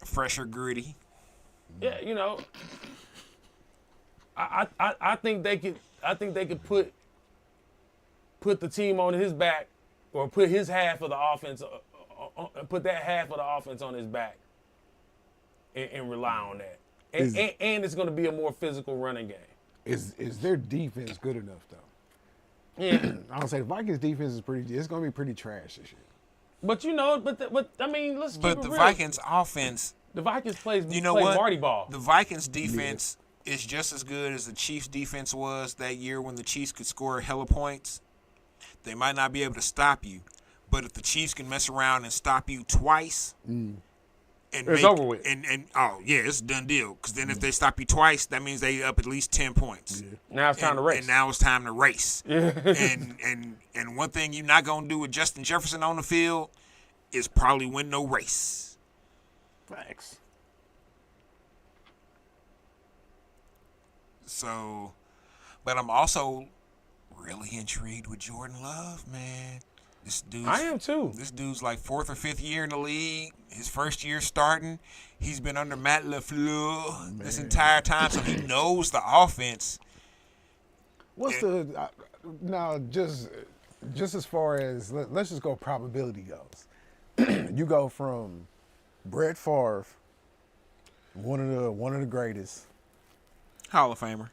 fresher, gritty. Yeah, you know. I think they could put the team on his back, or put his half of the offense, put that half of the offense on his back, and rely on that. And it's going to be a more physical running game. Is their defense good enough though? Yeah, I don't say the Vikings defense is pretty. It's going to be pretty trash this year. But you know, but I mean, let's. But the Vikings offense. The Vikings play what? Marty ball. The Vikings defense is just as good as the Chiefs defense was that year when the Chiefs could score hella points. They might not be able to stop you, but if the Chiefs can mess around and stop you twice, it's over with. And it's a done deal. Because then if they stop you twice, that means they up at least 10 points. Yeah. Now it's time to race. And now it's time to race. Yeah. and one thing you're not gonna do with Justin Jefferson on the field is probably win no race. Facts. So, but I'm also really intrigued with Jordan Love, man. I am too. This dude's like 4th or 5th year in the league. His first year starting. He's been under Matt LaFleur this entire time, so he knows the offense. What's now just as far as let's just go probability goes. You go from Brett Favre, one of the greatest, Hall of Famer.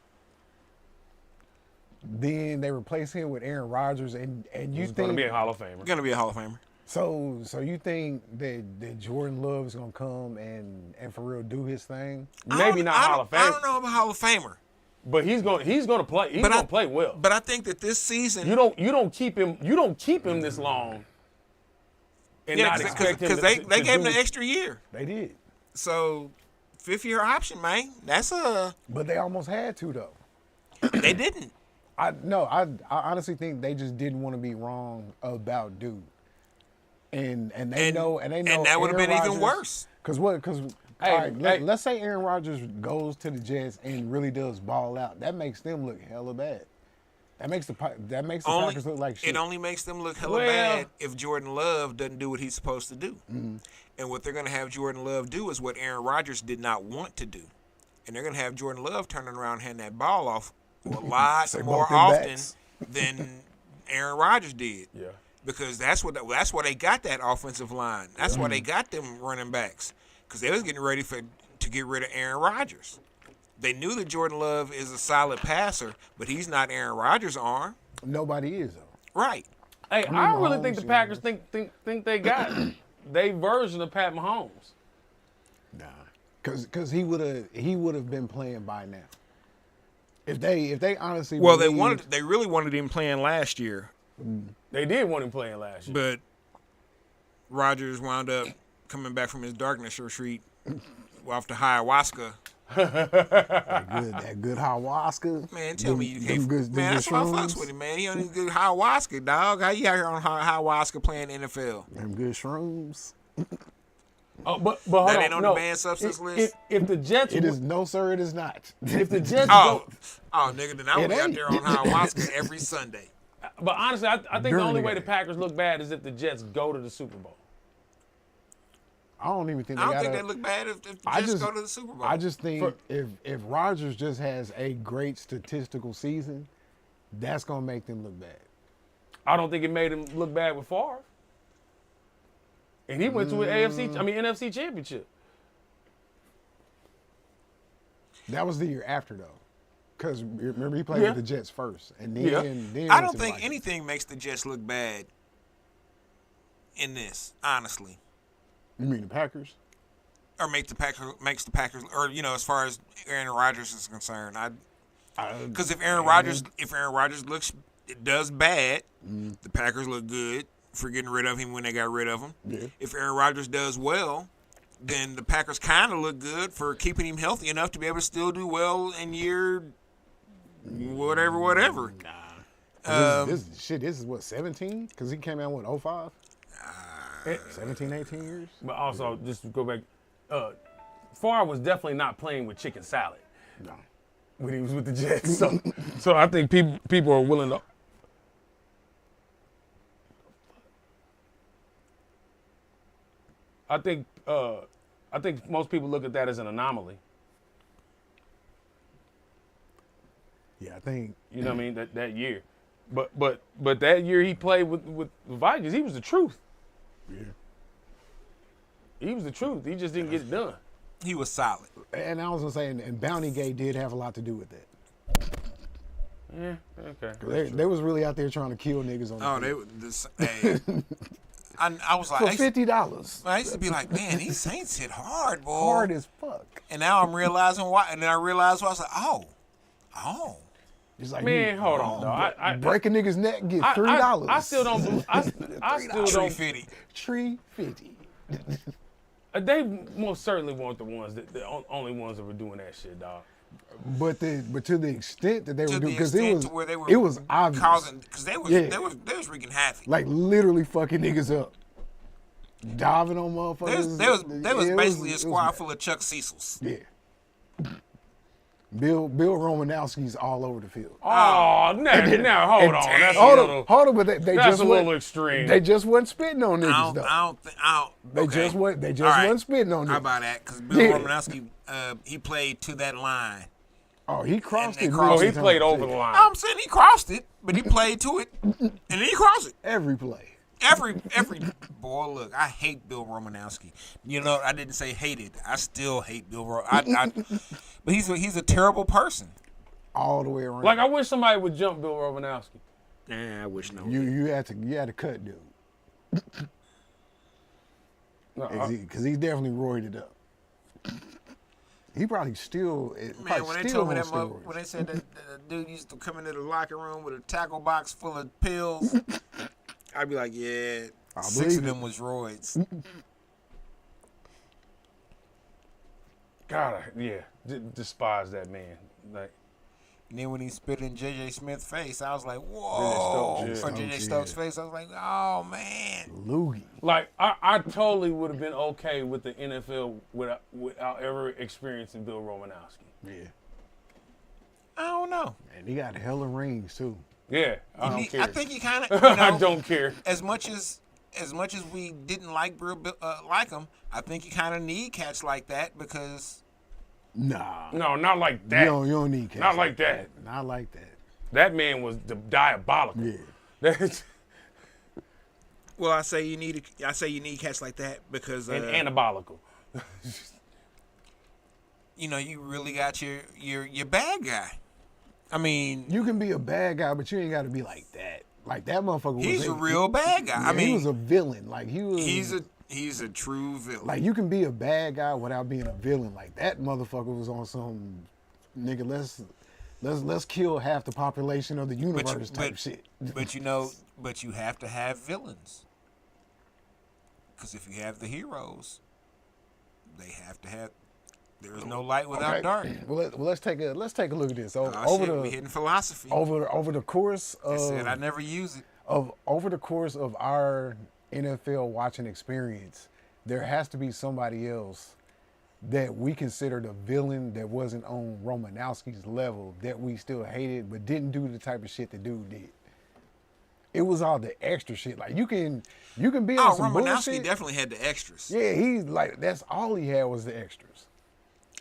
Then they replace him with Aaron Rodgers, and you think going to be a Hall of Famer. Going to be a Hall of Famer. So you think that Jordan Love is going to come and for real do his thing? Maybe not Hall of Famer. I don't know about Hall of Famer. But he's going to play. He's going to play well. But I think that this season you don't keep him this long. And not expect him because they gave him an extra year. They did. So 5th year option, man. But they almost had to though. They didn't. I honestly think they just didn't want to be wrong about dude. And they know and that would have been even worse. Because let's say Aaron Rodgers goes to the Jets and really does ball out. That makes them look hella bad. That makes the Packers look like shit. It only makes them look hella bad if Jordan Love doesn't do what he's supposed to do. Mm-hmm. And what they're going to have Jordan Love do is what Aaron Rodgers did not want to do. And they're going to have Jordan Love turning around and handing that ball off a lot more often than Aaron Rodgers did. Yeah. Because that's why they got that offensive line. That's why they got them running backs. Because they was getting ready to get rid of Aaron Rodgers. They knew that Jordan Love is a solid passer, but he's not Aaron Rodgers' arm. Nobody is though. Right. Hey, I don't really think the Packers think they got their version of Pat Mahomes. Nah, because he would have been playing by now. If they honestly they really wanted him playing last year. They did want him playing last year, but Rodgers wound up coming back from his darkness retreat off the ayahuasca. that good ayahuasca. Man, tell me you can't. Man, that's why I fucks with him, man. He on his good ayahuasca, dog. How you out here on ayahuasca playing NFL? Them good shrooms. Oh, but hold that on, ain't on the banned substance list. If the Jets, it is no, sir. It is not. If the Jets, nigga, then I would be out there on ayahuasca every Sunday. But honestly, I think the only way the Packers look bad is if the Jets go to the Super Bowl. I don't even think they look bad if the Jets go to the Super Bowl. I just think if Rodgers just has a great statistical season, that's gonna make them look bad. I don't think it made him look bad with Favre. And he went to an NFC championship. That was the year after though, because remember he played with the Jets first, and then I don't think anything makes the Jets look bad in this, honestly. You mean the Packers? Or makes the Packers, or as far as Aaron Rodgers is concerned, because if Aaron Rodgers does bad, the Packers look good for getting rid of him when they got rid of him. Yeah. If Aaron Rodgers does well, then the Packers kind of look good for keeping him healthy enough to be able to still do well in year whatever. This is what, 17? Because he came out with 05? 17, 18 years? But also, just to go back, Favre was definitely not playing with chicken salad. No. When he was with the Jets. So I think people are willing to. I think most people look at that as an anomaly. Yeah, I think. You know what I mean? That year. But that year he played with the Vikings, he was the truth. Yeah. He was the truth. He just didn't get it done. He was solid. And I was gonna say, and Bounty Gate did have a lot to do with that. Yeah, okay. They was really out there trying to kill niggas on the field. I was like, for $50. I used to be like, man, these Saints hit hard, boy. Hard as fuck. And now I'm realizing why. And then I realized why. I was like, oh. It's like, Man, hold on, though. I break a nigga's neck, get $3. I still don't. I still don't. $3.50. They most certainly weren't the only ones that were doing that shit, dog. But to the extent that they were doing, because it was obvious. Because they was wreaking havoc. Like literally fucking niggas up, diving on motherfuckers. They was basically a squad full of Chuck Cecils. Yeah. Bill Romanowski's all over the field. Oh, now hold on. That's hold on, but they that's just a little extreme. They just wasn't spitting on niggas though. They just wasn't spitting on niggas. How about that? Because Bill Romanowski, he played to that line. Oh, he crossed it. He played over the line. I'm saying he crossed it, but he played to it, and then he crossed it. Every play. Every boy, look, I hate Bill Romanowski. I didn't say hated. I still hate Bill but he's a terrible person. All the way around. Like I wish somebody would jump Bill Romanowski. Nah, I wish no. You had to cut dude. Because he's definitely roided up. He probably still. Man, when they told me when they said that the dude used to come into the locker room with a tackle box full of pills, I'd be like, yeah, 6 of them was roids. God, despise that man. Like, and then when he spit in J.J. Smith's face, I was like, whoa. Or J.J. Stokes' face, I was like, oh, man. Loogie. Like, I totally would have been okay with the NFL without ever experiencing Bill Romanowski. Yeah. I don't know. And he got hella rings, too. Yeah, I don't care. I think he kind of, I don't care. As much as we didn't like him, I think you kind of need cats like that because. Nah. No, not like that. You don't need cats. Not like that. Not like that. That man was diabolical. Yeah. Well, I say you need cats like that because and anabolical. You really got your bad guy. I mean, you can be a bad guy, but you ain't got to be like that. Like that motherfucker was. He's a real bad guy. Yeah, I mean, he was a villain. Like he was. He's a true villain. Like you can be a bad guy without being a villain. Like that motherfucker was on some nigga. Let's kill half the population of the universe type shit. But you have to have villains. Because if you have the heroes, they have to have. There is no light without dark. Well, let's take a look at this. We hitting philosophy. Over the course of. I said I never use it. Over the course of our NFL watching experience, there has to be somebody else that we consider the villain that wasn't on Romanowski's level that we still hated but didn't do the type of shit the dude did. It was all the extra shit. Like you can be on some bullshit. Romanowski definitely had the extras. Yeah, he's like that's all he had was the extras.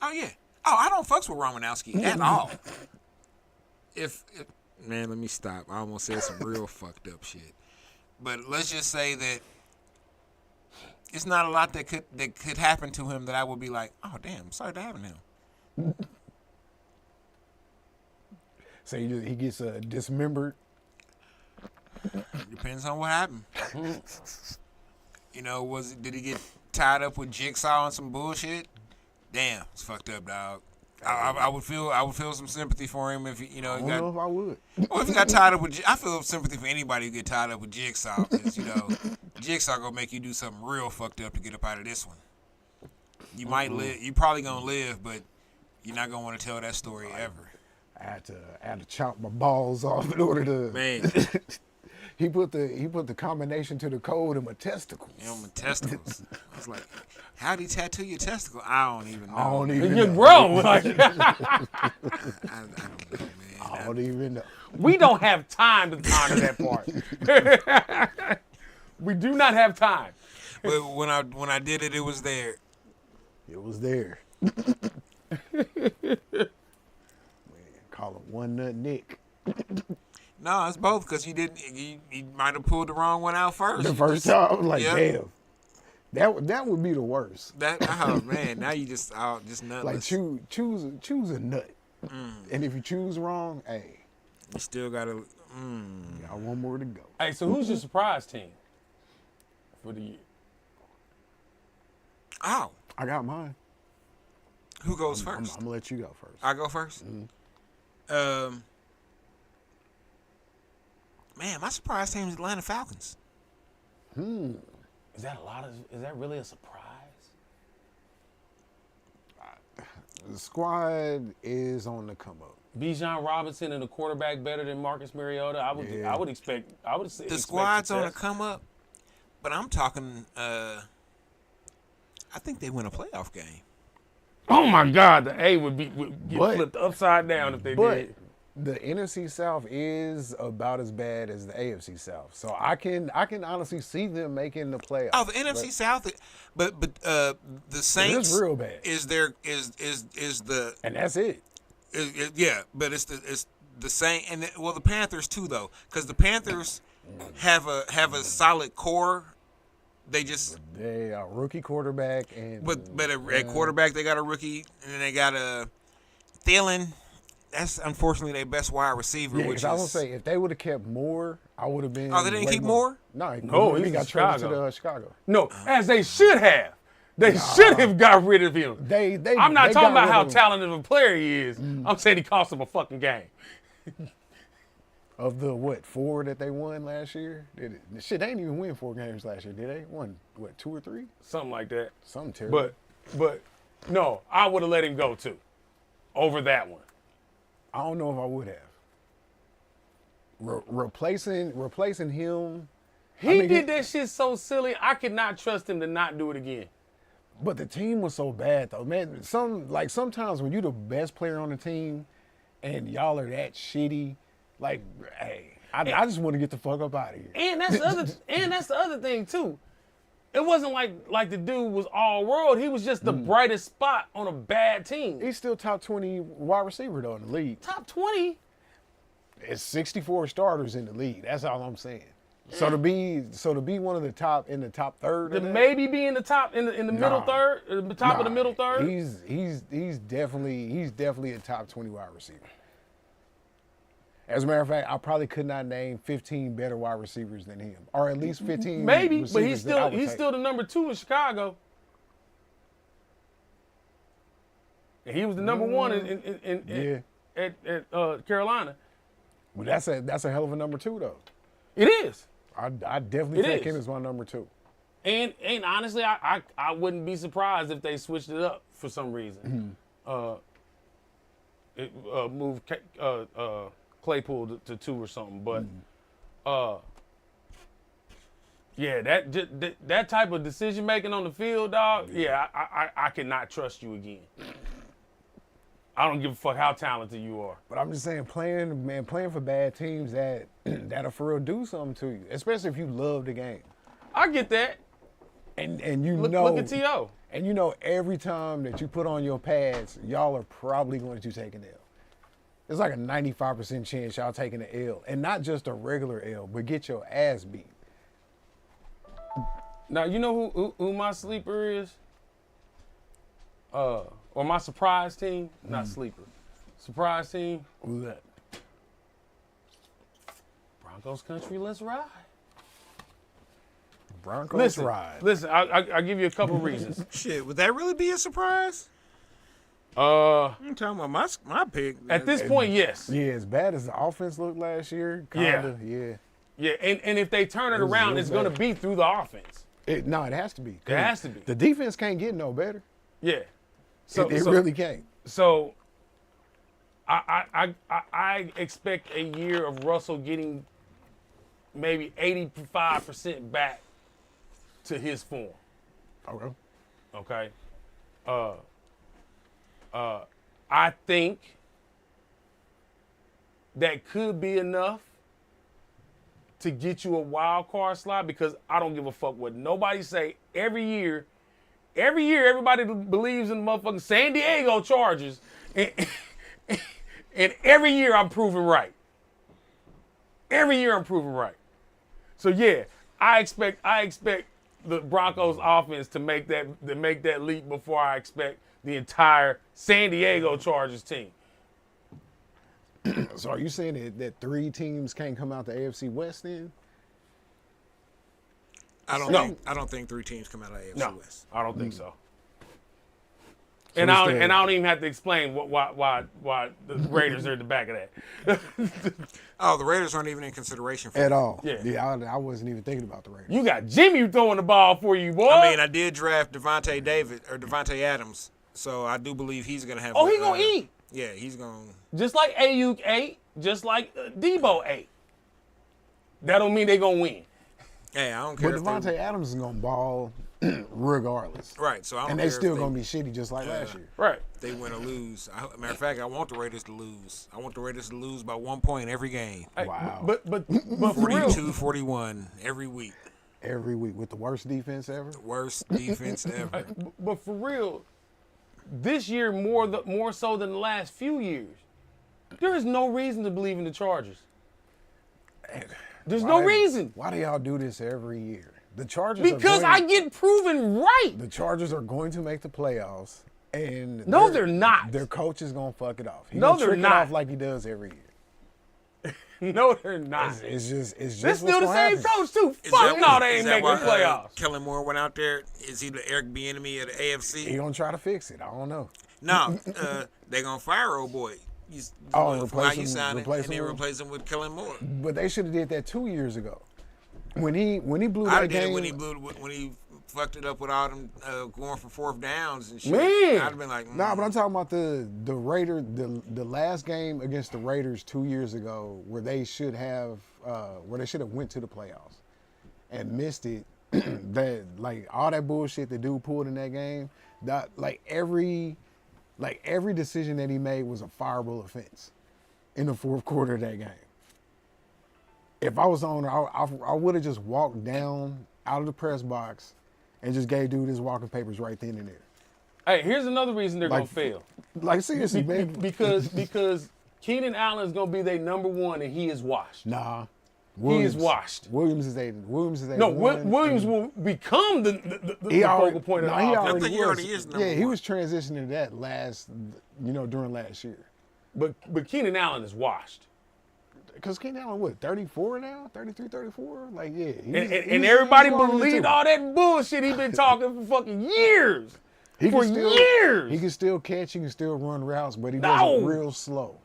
Oh yeah. Oh, I don't fucks with Romanowski at all. If Man, let me stop. I almost said some real fucked up shit. But let's just say that it's not a lot that could happen to him that I would be like, oh damn, sorry to happen to him. So he gets dismembered. Depends on what happened. Did he get tied up with Jigsaw on some bullshit? Damn, it's fucked up, dog. I would feel some sympathy for him if I don't know if I would. Well, if he got tied up with, I feel sympathy for anybody who get tied up with Jigsaw, because Jigsaw gonna make you do something real fucked up to get up out of this one. You might live, you probably gonna live, but you're not gonna want to tell that story ever. I had to chop my balls off in order to. Man, he put the combination to the code in my testicles. My testicles. I was like, how'd he tattoo your testicle? I don't even know. I don't even You're know. grown. Like, I don't know, man. I don't even know. we don't have time to honor that part. We do not have time. But when I did it, it was there. It was there. Man, call him One Nut Nick. No, it's both, because you might have pulled the wrong one out first. The first time, I was like, yeah. damn. That would be the worst. Oh man, now you just nutless. Like choose a nut, and if you choose wrong, hey, you still gotta. got one more to go. Hey, so who's your surprise team for the year? Oh, I got mine. who goes I'm first? gonna let you go first. I go first. Man, my surprise team is Atlanta Falcons. Is that really a surprise? The squad is on the come up. Bijan Robinson and a quarterback better than Marcus Mariota. I would expect. The squad's on the come up, but I'm talking. I think they win a playoff game. Oh my God, the A would get But- flipped upside down if they But did. the NFC South is about as bad as the AFC South, so I can honestly see them making the playoffs. Oh, the NFC South, but the Saints real bad. is the And that's it. yeah, but it's the same, and the Panthers too, though, because the Panthers have a solid core. They are rookie quarterback and at quarterback they got a rookie, and then they got a Thielen. That's unfortunately their best wide receiver. Yeah, which because I was gonna say if they would have kept Moore, I would have been. Oh, they didn't way keep Moore? No, he he's got in traded Chicago. to Chicago. No, as they should have. They should have got rid of him. They I'm not they talking got about how rid of him. talented of a player he is. I'm saying he cost them a fucking game. Of the 4 that they won last year? Shit, they didn't even win 4 games last year, did they? Won 2 or 3? Something like that. Something terrible. But no, I would have let him go too. Over that one. I don't know if I would have. Replacing him. He did that shit so silly, I could not trust him to not do it again. But the team was so bad though, man. Sometimes when you're the best player on the team and y'all are that shitty, like, hey, I just want to get the fuck up out of here. And that's the other thing too. It wasn't like the dude was all world. He was just the brightest spot on a bad team. He's still top 20 wide receiver though in the league. Top 20. It's 64 starters in the league. That's all I'm saying. So to be one of the top in the top third, To of that, maybe be in the top in the middle Nah. third, the top of the middle third. He's definitely a top 20 wide receiver. As a matter of fact, I probably could not name 15 better wide receivers than him, or at least 15. Maybe, but receivers that I would he's take. still the number 2 in Chicago. And he was the number 1 at Carolina. Well, that's a hell of a number 2 though. It is. I definitely It take is. him as my number 2. And honestly, I wouldn't be surprised if they switched it up for some reason. Moved Claypool to 2 or something. But yeah, that type of decision making on the field, dog. Yeah, I cannot trust you again. I don't give a fuck how talented you are. But I'm just saying, playing for bad teams that'll for real do something to you, especially if you love the game. I get that. And you Look at T.O. And you know every time that you put on your pads, y'all are probably going to take an L. it's like a 95% chance y'all taking an L, and not just a regular L, but get your ass beat. Now you know who my sleeper is, or my surprise team, not sleeper, surprise team. Who's that? Broncos country, let's ride. Broncos ride. Listen, I'll give you a couple reasons. Shit, would that really be a surprise? I'm talking about my pick. At this point, yes. Yeah, as bad as the offense looked last year, kinda, yeah. Yeah, and if they turn it around, it's going to be through the offense. It has to be. It has to be. The defense can't get no better. Yeah. So it really can't. So I expect a year of Russell getting maybe 85% back to his form. Okay. I think that could be enough to get you a wild card slot, because I don't give a fuck what nobody say. Every year, everybody believes in the motherfucking San Diego Chargers, and every year I'm proven right. Every year I'm proven right. So yeah, I expect the Broncos offense to make that leap before I expect the entire San Diego Chargers team. So are you saying that 3 teams can't come out the AFC West then? I don't think 3 teams come out of AFC West. I don't think so. And I don't even have to explain why the Raiders are at the back of that. Oh, the Raiders aren't even in consideration for At all. Yeah. I wasn't even thinking about the Raiders. You got Jimmy throwing the ball for you, boy. I mean, I did draft Devontae Adams, so I do believe he's gonna have. Oh, he gonna eat. Yeah, he's gonna. Just like Ayuk ate, just like Debo ate. That don't mean they gonna win. Hey, I don't care. But Devontae Adams is gonna ball regardless. Right, so I don't and care they still if gonna be shitty just like last year. Right. They win or lose. Matter of fact, I want the Raiders to lose. I want the Raiders to lose by 1 point every game. Wow. But for real, 42-41 every week. Every week with the worst defense ever. Worst defense ever. but for real, this year more so than the last few years, there is no reason to believe in the Chargers. There's no reason. Why do y'all do this every year? The Chargers Because I get proven right. The Chargers are going to make the playoffs, and No, they're not. Their coach is gonna fuck it off. He's No, gonna they're trick not. it off like he does every year. No, they're not. It's just They're still the same happen. coach too. Fuck no, they ain't making the playoffs. Kellen Moore went out there. Is he the Eric Bieniemy of the AFC? He gonna try to fix it. I don't know. No, they gonna fire old boy. Replace him, and then replace him with Kellen Moore. But they should have did that 2 years ago. When he blew I that did game. it when he fucked it up with all them going for 4th downs and shit. Man. I'd have been like, Nah, but I'm talking about the Raiders, the last game against the Raiders 2 years ago, where they should have went to the playoffs and missed it. That like all that bullshit the dude pulled in that game, that every decision that he made was a fireable offense in the 4th quarter of that game. If I was the owner, I would have just walked down out of the press box and just gave dude his walking papers right then and there. Hey, here's another reason they're gonna fail. Like seriously, man. Because Keenan Allen is gonna be their number 1 and he is washed. Nah. He is washed. Williams is a No, Williams will become the focal point of the offense. I think he already is number 1. He was transitioning to that during last year. But Keenan Allen is washed. Because Keenan Allen, what, 34 now? 33, 34? Like, yeah. And everybody believed all that bullshit he been talking for fucking years. Years. He can still catch, he can still run routes, but he does it real slow.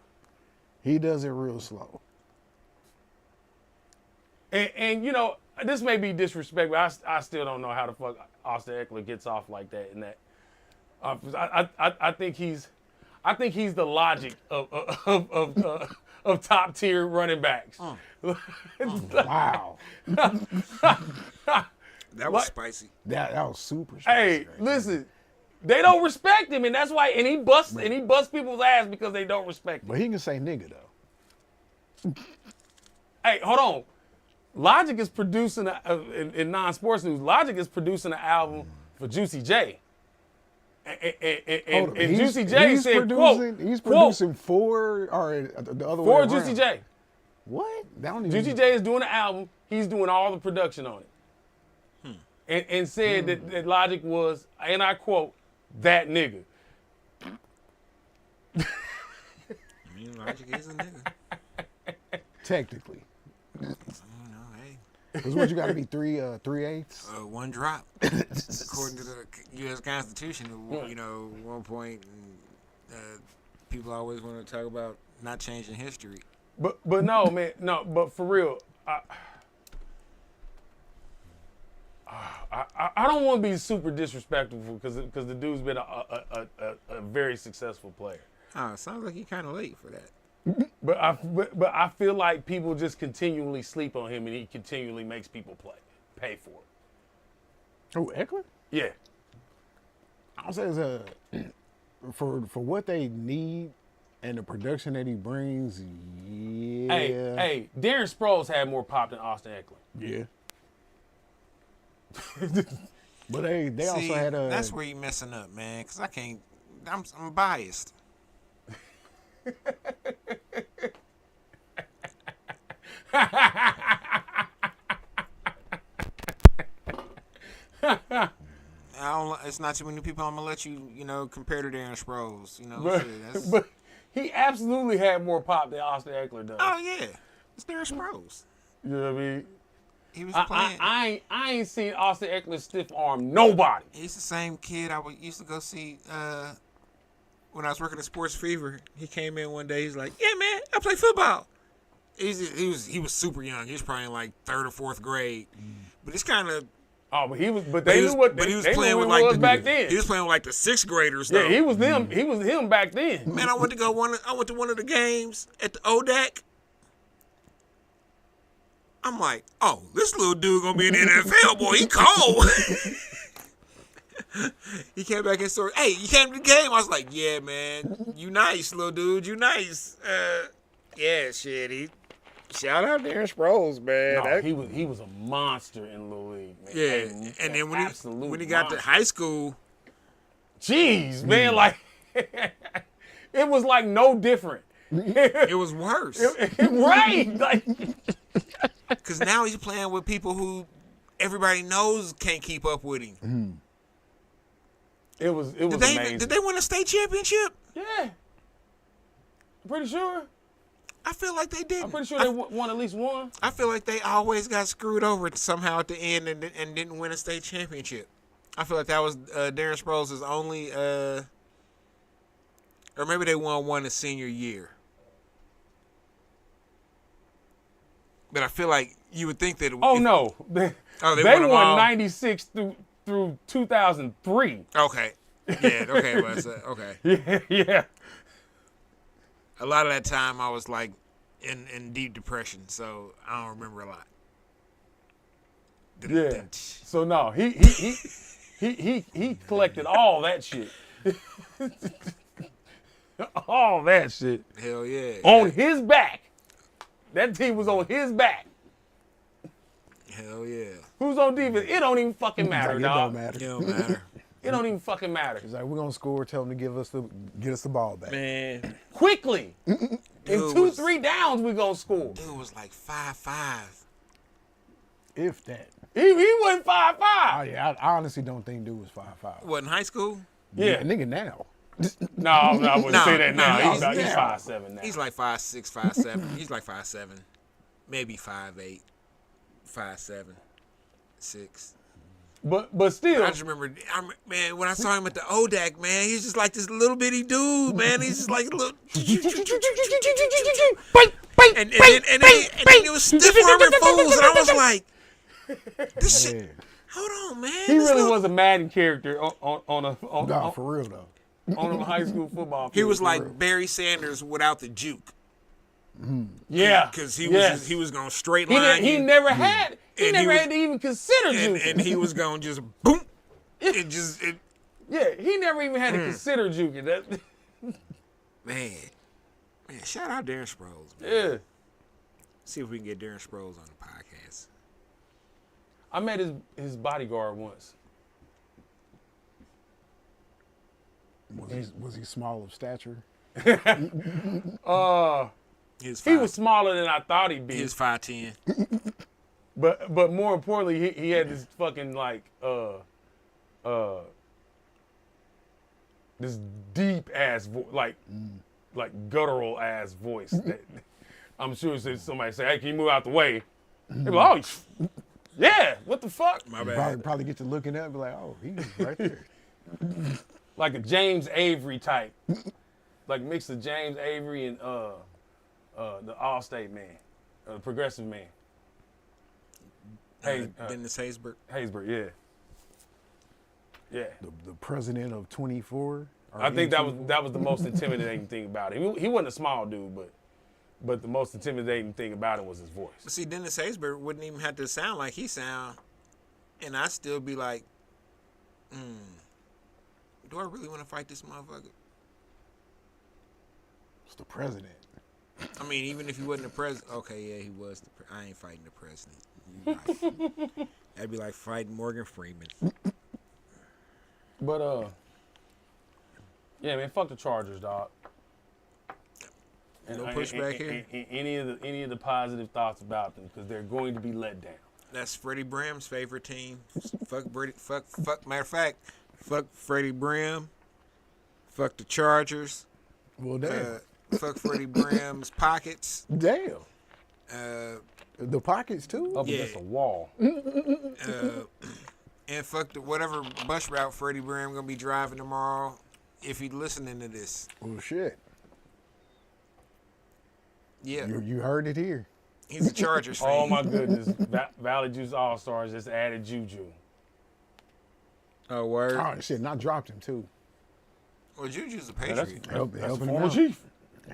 He does it real slow. And you know, this may be disrespectful. I still don't know how the fuck Austin Eckler gets off like that. And that I think he's the logic of top tier running backs. Wow. That was spicy. That was super spicy. Hey, listen, they don't respect him, and that's why. And he busts people's ass because they don't respect him. But he can say nigga though. Hey, hold on. Logic is producing in non-sports news. Logic is producing an album for Juicy J, Hold up, And Juicy J said, he's quote, producing 4 or the other way for around. Juicy J. What? That don't even. Juicy J is doing the album. He's doing all the production on it. And said that Logic was, and I quote, that nigga. I mean, Logic is a nigga. Technically. You know, hey. Because what, you got to be 3/8? 1 drop. According to the U.S. Constitution, you know, 1 point, people always want to talk about not changing history. But no, man, no, but for real, I don't want to be super disrespectful because the dude's been a very successful player. Sounds like you're kind of late for that. But I feel like people just continually sleep on him, and he continually makes people pay for it. Oh, Eckler? Yeah. I'll say for what they need and the production that he brings, yeah. Hey, Darren Sproles had more pop than Austin Eckler. Yeah. But they also had a. That's where you're messing up, man. Because I can't. I'm biased. It's not too many people. I'm gonna let you compare to Darren Sproles. But he absolutely had more pop than Austin Eckler does. Oh yeah, it's Darren Sproles. You know what I mean? He was playing. I ain't seen Austin Eckler stiff arm nobody. He's the same kid I used to go see when I was working at Sports Fever. He came in one day. He's like, "Yeah, man, I play football." He was super young. He was probably in like 3rd or 4th grade. But it's kind of. Oh, but he was. But they knew what they playing with like back then. He was playing with like the 6th graders. Though. Yeah, he was them. He was him back then. Man, I went to one of the games at the ODAC. I'm like, oh, this little dude gonna be in the NFL, boy. He cold. He came back and said, "Hey, you came to the game?" I was like, "Yeah, man. You nice, little dude. You nice." Yeah, shit. Shout out Darren Sproles, man. No, he was a monster in Little League, man. Yeah, and then when he got to high school, jeez, man, like it was like no different. It was worse, right? Like, because now he's playing with people who everybody knows can't keep up with him. Mm-hmm. It was amazing. Did they win a state championship? Yeah, I'm pretty sure. I feel like they did. I'm pretty sure they won at least one. I feel like they always got screwed over somehow at the end and didn't win a state championship. I feel like that was Darren Sproles' only, or maybe they won one his senior year. But I feel like you would think that. They won 96 through 2003. Okay. Yeah. Okay. Okay. Yeah. A lot of that time I was like in deep depression, so I don't remember a lot. Yeah. So no, he collected all that shit. All that shit. Hell yeah. On his back. That team was on his back. Hell yeah. Who's on defense? It don't even fucking matter, dog. It don't matter. It don't even fucking matter. It's like, we're gonna score, tell them to get us the ball back. Man. Quickly. In 2-3 downs we gonna score. Dude was like 5'5". If that. He wasn't 5'5". Oh yeah, I honestly don't think dude was 5'5". What, in high school? Yeah. Nigga now. No, I wouldn't say that now. No, He's 5'7" now. He's like 5'6", 5'7". He's like 5'7", maybe 5'8", 5'7", 6". But still, I just remember, man, when I saw him at the ODAC, man, he's just like this little bitty dude, man. He's just like a little. And then it was stiff arming fools, and I was like, this shit. Hold on, man. He really was a Madden character on For real though. On a high school football field. He was like Barry Sanders without the juke. Yeah, because he was gonna straight line. He never had. He never had to even consider juking. And he was gonna just boom. Yeah, he never even had to consider juking. Man, shout out Darren Sproles. Man. Yeah. See if we can get Darren Sproles on the podcast. I met his bodyguard once. Was he small of stature? He was smaller than I thought he'd be. He was 5'10". But more importantly, he had this fucking this deep ass voice, like guttural ass voice. That I'm sure if somebody say, "Hey, can you move out the way?" They go, "Oh, yeah, what the fuck?" My bad. Probably get to looking up and be like, "Oh, he's right there." Like a James Avery type, like mix of James Avery and the Allstate man, the Progressive man. Dennis Haysbert. Haysbert, yeah. Yeah. The president of 24. I think that was the most intimidating thing about him. He wasn't a small dude, but the most intimidating thing about him was his voice. But see, Dennis Haysbert wouldn't even have to sound like he sound, and I'd still be like, do I really want to fight this motherfucker? It's the president. I mean, even if he wasn't the president. Okay, yeah, he was. I ain't fighting the president. You right. That'd be like fighting Morgan Freeman. But yeah, man, fuck the Chargers, dog. No pushback here. Any of the positive thoughts about them, because they're going to be let down. That's Freddie Brim's favorite team. Fuck Brady. Fuck. Matter of fact, fuck Freddie Brim. Fuck the Chargers. Well, damn. Fuck Freddie Brim's pockets. Damn. The pockets too. Up against a wall. And fuck whatever bus route Freddie Brim gonna be driving tomorrow, if he's listening to this. Oh shit. Yeah. You heard it here. He's a Chargers fan. Oh my goodness, Valley Juice All Stars just added Juju. Oh word. Oh shit, and I dropped him too. Well, Juju's a Patriot. Helping former him out. Chief.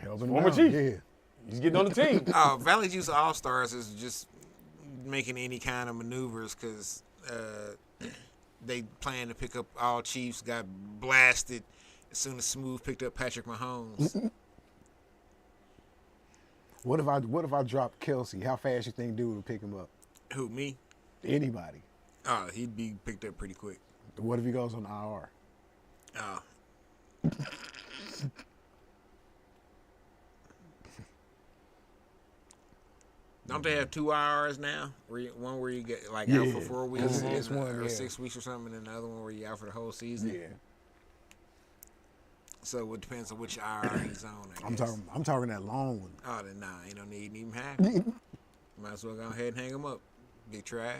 Helping Former him out. Chief. Yeah. He's getting on the team. Oh, Valley Juice All Stars is just making any kind of maneuvers because they plan to pick up all Chiefs. Got blasted as soon as Smooth picked up Patrick Mahomes. What if I dropped Kelsey? How fast you think dude would pick him up? Who, me? Anybody. Oh, he'd be picked up pretty quick. What if he goes on IR? Oh. Don't they have 2 hours now? One where you get out for 4 weeks, it's one, or 6 weeks or something, and the other one where you out for the whole season. Yeah. So it depends on which IR he's on. I'm talking that long one. Oh, then nah, ain't no need to even have it. Might as well go ahead and hang him up, Big Trav.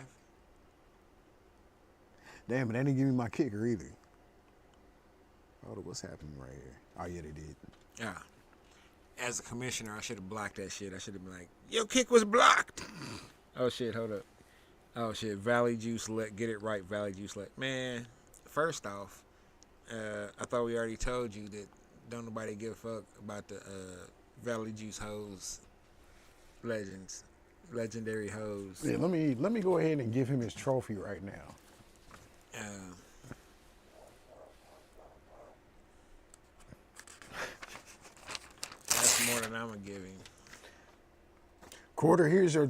Damn, but they didn't give me my kicker either. Oh, what's happening right here? Oh yeah, they did. Yeah. As a commissioner, I should have blocked that shit. I should have been like, your kick was blocked. Oh, shit, hold up. Oh, shit, Valley Juice, get it right, Valley Juice. Man, first off, I thought we already told you that don't nobody give a fuck about the Valley Juice hoes, legendary hoes. Yeah, let me go ahead and give him his trophy right now. That's more than I'm gonna give him. Quarter, here's your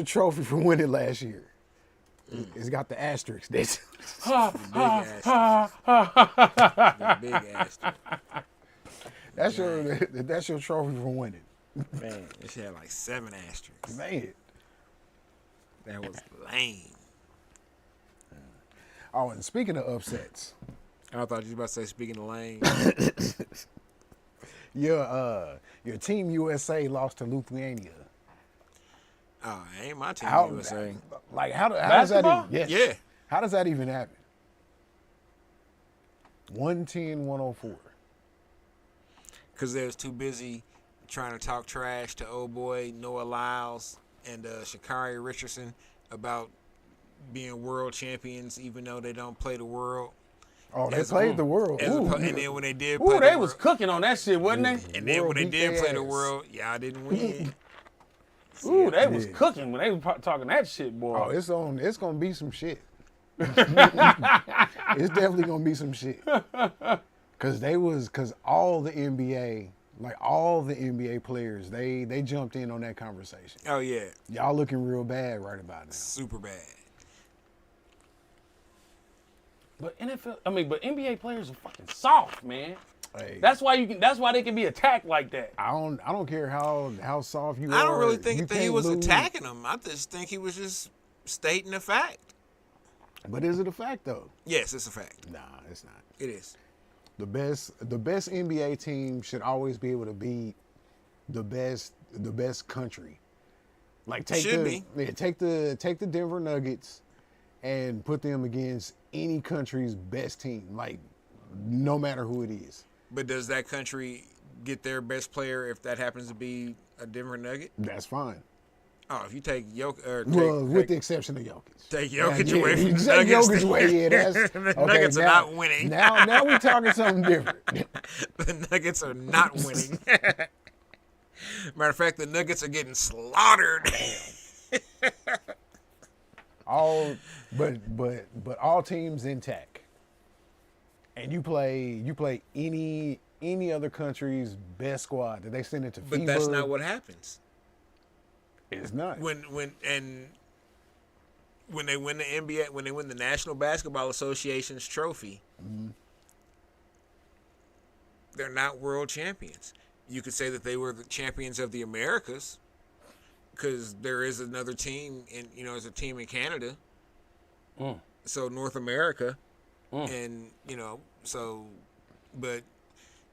trophy for winning last year. It's got the asterisk. That's The big asterisk. That's your trophy for winning. Man, it had like 7 asterisks. Man. That was lame. Oh, and speaking of upsets, I thought you was about to say speaking of lame. your team USA lost to Lithuania. Oh, ain't my team USA. Like how does that even? Yes. Yeah. How does that even happen? 110-104. Because they was too busy trying to talk trash to old boy Noah Lyles and Sha'Carri Richardson about being world champions, even though they don't play the world. Oh, they played the world. And then when they did play they was cooking on that shit, wasn't they? And then when they did play the world, y'all didn't win. Ooh, they was cooking when they was talking that shit, boy. Oh, it's gonna be some shit. It's definitely gonna be some shit. Cause all the NBA players, they jumped in on that conversation. Oh yeah. Y'all looking real bad right about now. Super bad. But NBA players are fucking soft, man. Hey, That's why they can be attacked like that. I don't care how soft you are. I don't really you think that he can't was lose. attacking him. I just think he was just stating a fact. But is it a fact though? Yes, it's a fact. Nah, it's not. It is. The best NBA team should always be able to beat the best country. Like take the Denver Nuggets and put them against any country's best team, like no matter who it is. But does that country get their best player if that happens to be a Denver Nugget? That's fine. Oh, if you take Jokic, With the exception of Jokic. take Jokic Yeah, away from you the take Nuggets, Jokic away, yeah, that's the okay, Nuggets are now- not winning. Now we're talking something different. The Nuggets are not winning. Matter of fact, the Nuggets are getting slaughtered. But all teams intact. And you play any other country's best squad that they send it to FIBA. But that's not what happens. It's not. When they win the NBA, when they win the National Basketball Association's trophy, they're not world champions. You could say that they were the champions of the Americas, because there is another team there's a team in Canada. So North America, and but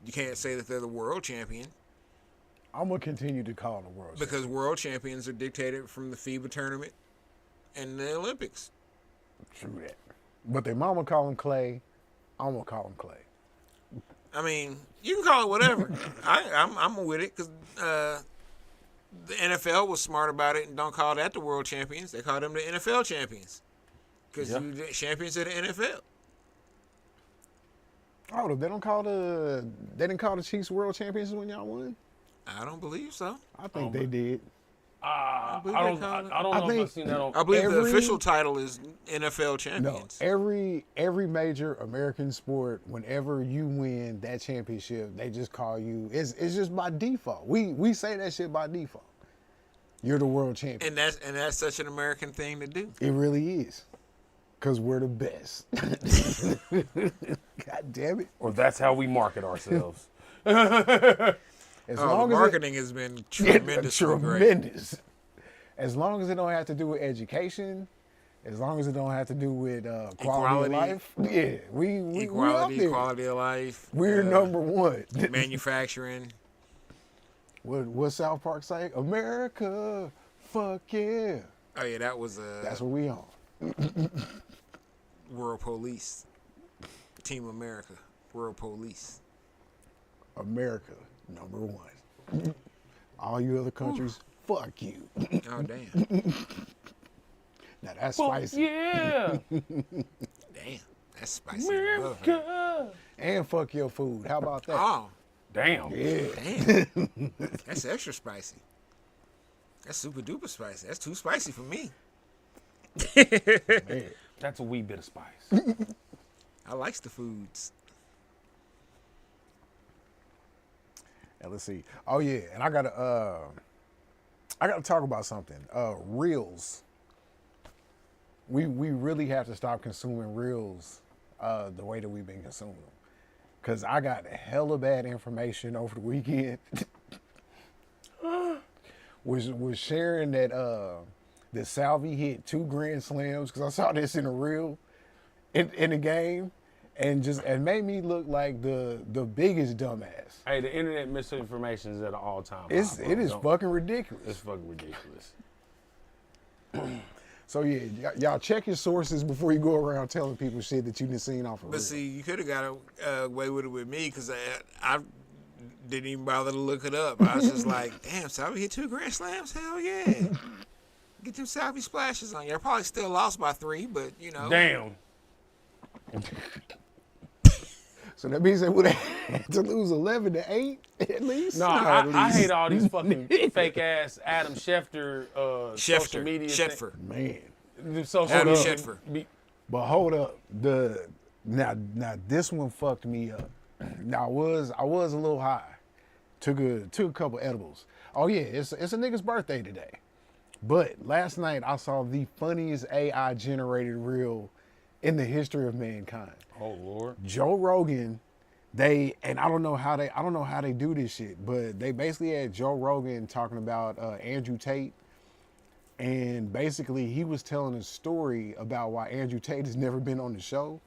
you can't say that they're the world champion. I'm gonna continue to call them world Because world champions are dictated from the FIBA tournament and the Olympics. champion. True that. But their mama call him Clay. I'm gonna call him Clay. I mean, you can call it whatever. I'm with it because the NFL was smart about it and don't call that the world champions. They call them the NFL champions because Yeah. you're champions of the NFL. Oh, they didn't call the Chiefs world champions when y'all won? I don't believe so. I think they did. I believe don't they call it- know if I've seen that on. I believe the Every- official title is NFL No, champions. every major American sport, whenever you win that championship, they just call you. It's just by default. We say that shit by default. You're the world champion. And that's such an American thing to do. It really is, cause we're the best. God damn it! Or that's how we market ourselves. As The long as marketing has been tremendously great. tremendous. As long as it don't have to do with education, as long as it don't have to do with quality of life, yeah, we up there. Quality of life. We're number one. Manufacturing. What South Park say? America, fuck yeah. Oh yeah, that was That's what we on. World Police. Team America. World Police. America, number one. All you other countries, fuck you. Oh damn. Now that's Fuck spicy. yeah, Damn. That's spicy. America. And fuck your food. How about that? Oh, Damn. Yeah. damn. That's extra spicy. That's super duper spicy. That's too spicy for me. Man. That's a wee bit of spice. I likes the foods. And let's see. Oh yeah, and I gotta talk about something. Reels. We really have to stop consuming reels the way that we've been consuming them. Cause I got hella bad information over the weekend. was sharing that that Salvi hit 2 grand slams because I saw this in a reel in the game. And made me look like the biggest dumbass. Hey, the internet misinformation is at an all-time high. It is fucking ridiculous. It's fucking ridiculous. So yeah, y'all check your sources before you go around telling people shit that you done seen off of But reel. see, you could have got away with it with me because I didn't even bother to look it up. I was just like, damn, Salvi hit 2 grand slams? Hell yeah. Get them Salvi splashes on you. I probably still lost by 3, but you know. Damn. So that means they would have had to lose 11-8 at least. No, I hate all these fucking fake ass Adam Schefter social media Schefter. Man. The social Adam media Schefter. But hold up, now this one fucked me up. Now I was a little high. Took a couple edibles. Oh yeah, it's a nigga's birthday today. But last night I saw the funniest AI generated reel in the history of mankind. Oh Lord. Joe Rogan and I don't know how they do this shit, but they basically had Joe Rogan talking about Andrew Tate, and basically he was telling a story about why Andrew Tate has never been on the show.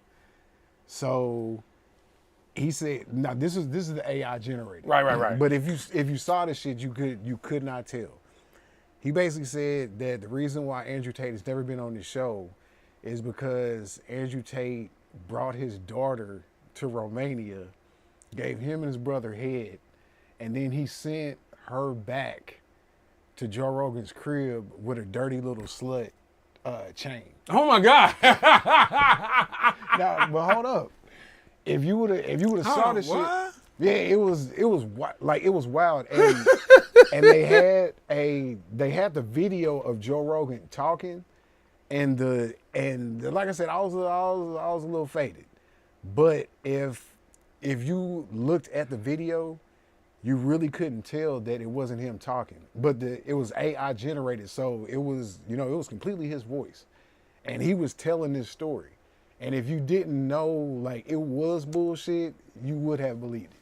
So he said, "Now this is the AI generated, Right. But if you saw the shit, you could not tell." He basically said that the reason why Andrew Tate has never been on the show is because Andrew Tate brought his daughter to Romania, gave him and his brother head, and then he sent her back to Joe Rogan's crib with a dirty little slut chain. Oh my God. Now, but hold up. If you would have saw this shit, yeah, it was wild, and they had the video of Joe Rogan talking, and like I said, I was a little faded, but if you looked at the video, you really couldn't tell that it wasn't him talking, but it was AI generated, so it was completely his voice, and he was telling this story. And if you didn't know, like, it was bullshit, you would have believed it.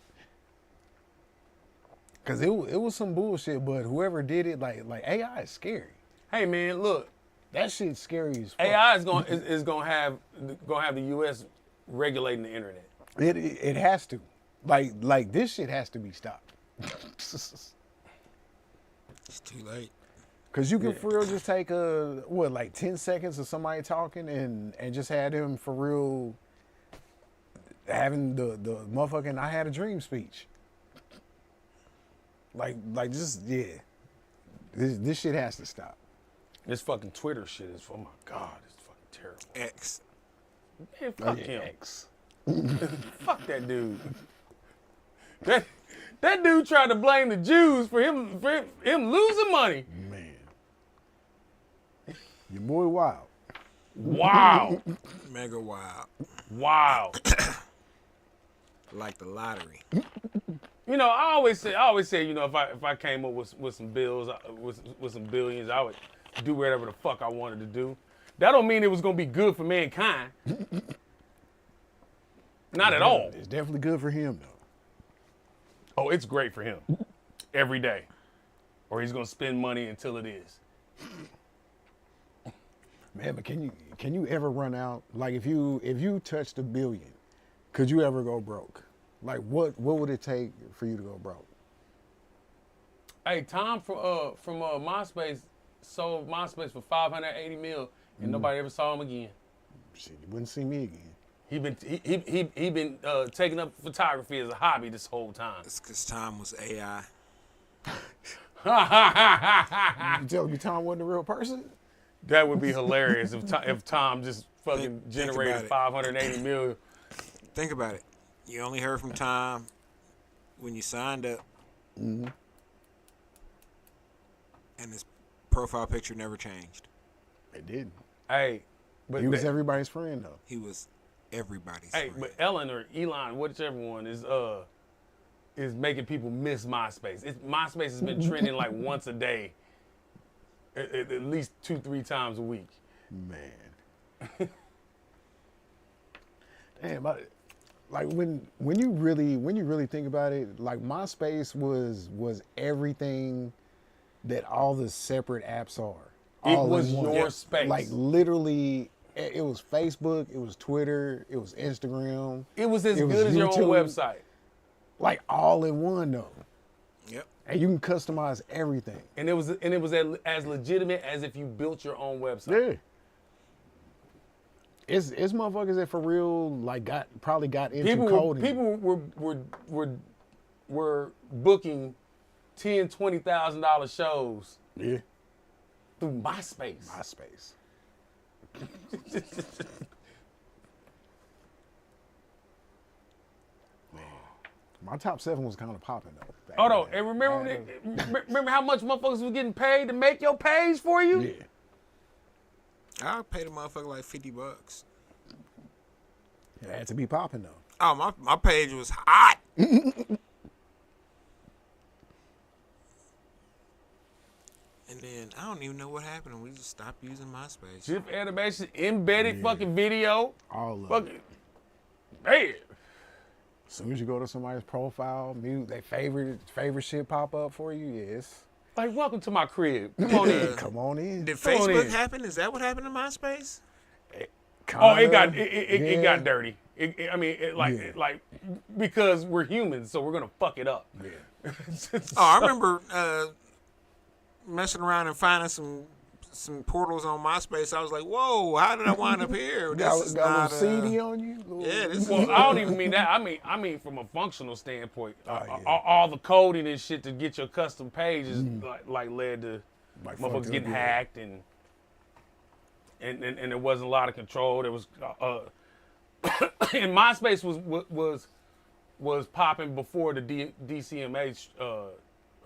Because it was some bullshit, but whoever did it, like AI is scary. Hey, man, look. That shit's scary as fuck. AI is gonna have the U.S. regulating the internet. It has to. Like this shit has to be stopped. It's too late. Cause you can for real just take 10 seconds of somebody talking and just have them for real having the motherfucking "I had a dream" speech. Like just this shit has to stop. This fucking Twitter shit is, oh my God, it's fucking terrible. X. Man, fuck him. X. Fuck that dude. That dude tried to blame the Jews for him losing money. Man. Your boy wild. Wow. Mega wild. Wow. Like the lottery. You know, I always say, if I came up with some bills, with some billions, I would do whatever the fuck I wanted to do. That don't mean it was gonna be good for mankind. Not at all. It's definitely good for him though. Oh, it's great for him. Every day. Or he's gonna spend money until it is. Man, but can you ever run out? Like if you touched $1 billion, could you ever go broke? Like what would it take for you to go broke? Hey, Tom from MySpace sold MySpace for $580 million, and nobody ever saw him again. Shit, you wouldn't see me again. He been taking up photography as a hobby this whole time. It's because Tom was AI. You telling me Tom wasn't a real person? That would be hilarious if Tom just fucking generated $580 million. Think about it. You only heard from Tom when you signed up. Mm-hmm. And his profile picture never changed. It didn't. Hey, but He was everybody's friend though. He was everybody's Hey, friend. but Ellen or Elon, whichever one is making people miss MySpace. MySpace has been trending like once a day, at least 2-3 times a week. Man. Damn, like when you really think about it, like MySpace was everything that all the separate apps are. It was your space. Like literally, it was Facebook, it was Twitter, it was Instagram. It was as good as your own website. Like all in one though. Yep. And you can customize everything. And it was as legitimate as if you built your own website. Yeah. It's motherfuckers that for real like probably got into coding. People were booking $10,000-$20,000 shows. Yeah. Through MySpace. MySpace. Man. My top 7 was kind of popping though. Hold on, and remember how much motherfuckers was getting paid to make your page for you? Yeah. I paid a motherfucker like $50. It had to be popping though. Oh, my page was hot. And then I don't even know what happened. We just stopped using MySpace. GIF animation, embedded fucking video. All of Fucking, it. man. As soon as you go to somebody's profile, their favorite shit pop up for you. Yes. Like, welcome to my crib. Come on in. Come on in. Did Come on Facebook in. happen? Is that what happened to MySpace? It got dirty. Like because we're humans, so we're gonna fuck it up. Yeah. I remember messing around and finding some portals on MySpace. I was like, "Whoa, how did I wind up here?" This got a little CD on you. Yeah, this Well, is. I don't even mean that. I mean from a functional standpoint. All the coding and shit to get your custom pages like led to motherfuckers getting hacked and there wasn't a lot of control. There was and MySpace was popping before the DCMA or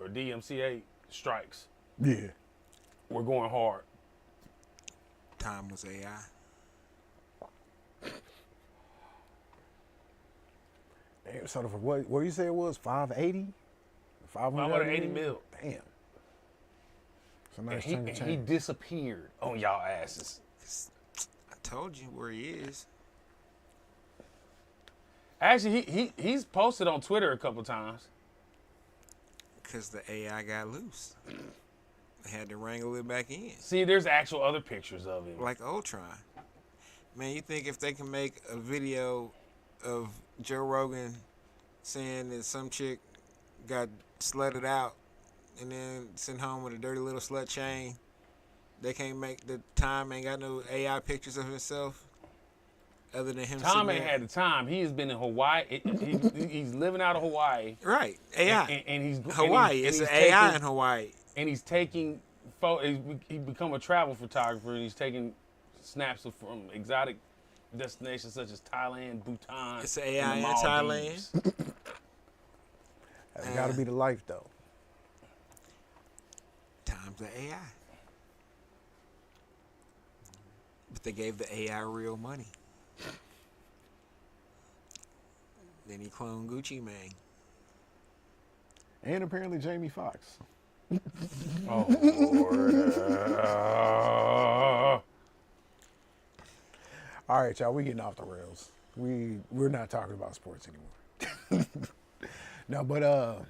DMCA strikes. Yeah. We're going hard. Time was AI. Damn, so for what you say it was 580? 580 mil. Damn. So nice And he disappeared on y'all asses. I told you where he is. Actually, he's posted on Twitter a couple times. Because the AI got loose. They had to wrangle it back in. See, there's actual other pictures of him. Like Ultron. Man, you think if they can make a video of Joe Rogan saying that some chick got slutted out and then sent home with a dirty little slut chain, they can't make the Time ain't got no AI pictures of himself other than him. Tom ain't had the time. He has been in Hawaii. He's living out of Hawaii. Right, AI. And he's Hawaii. It's an AI in Hawaii. And he's taking photos. He become a travel photographer, and he's taking snaps from exotic destinations such as Thailand, Bhutan. It's an AI in Thailand. That's got to be the life, though. Time's the AI. But they gave the AI real money. Then he cloned Gucci Mane. And apparently Jamie Foxx. Oh, Lord. All right, y'all, we getting off the rails. We're not talking about sports anymore. No, but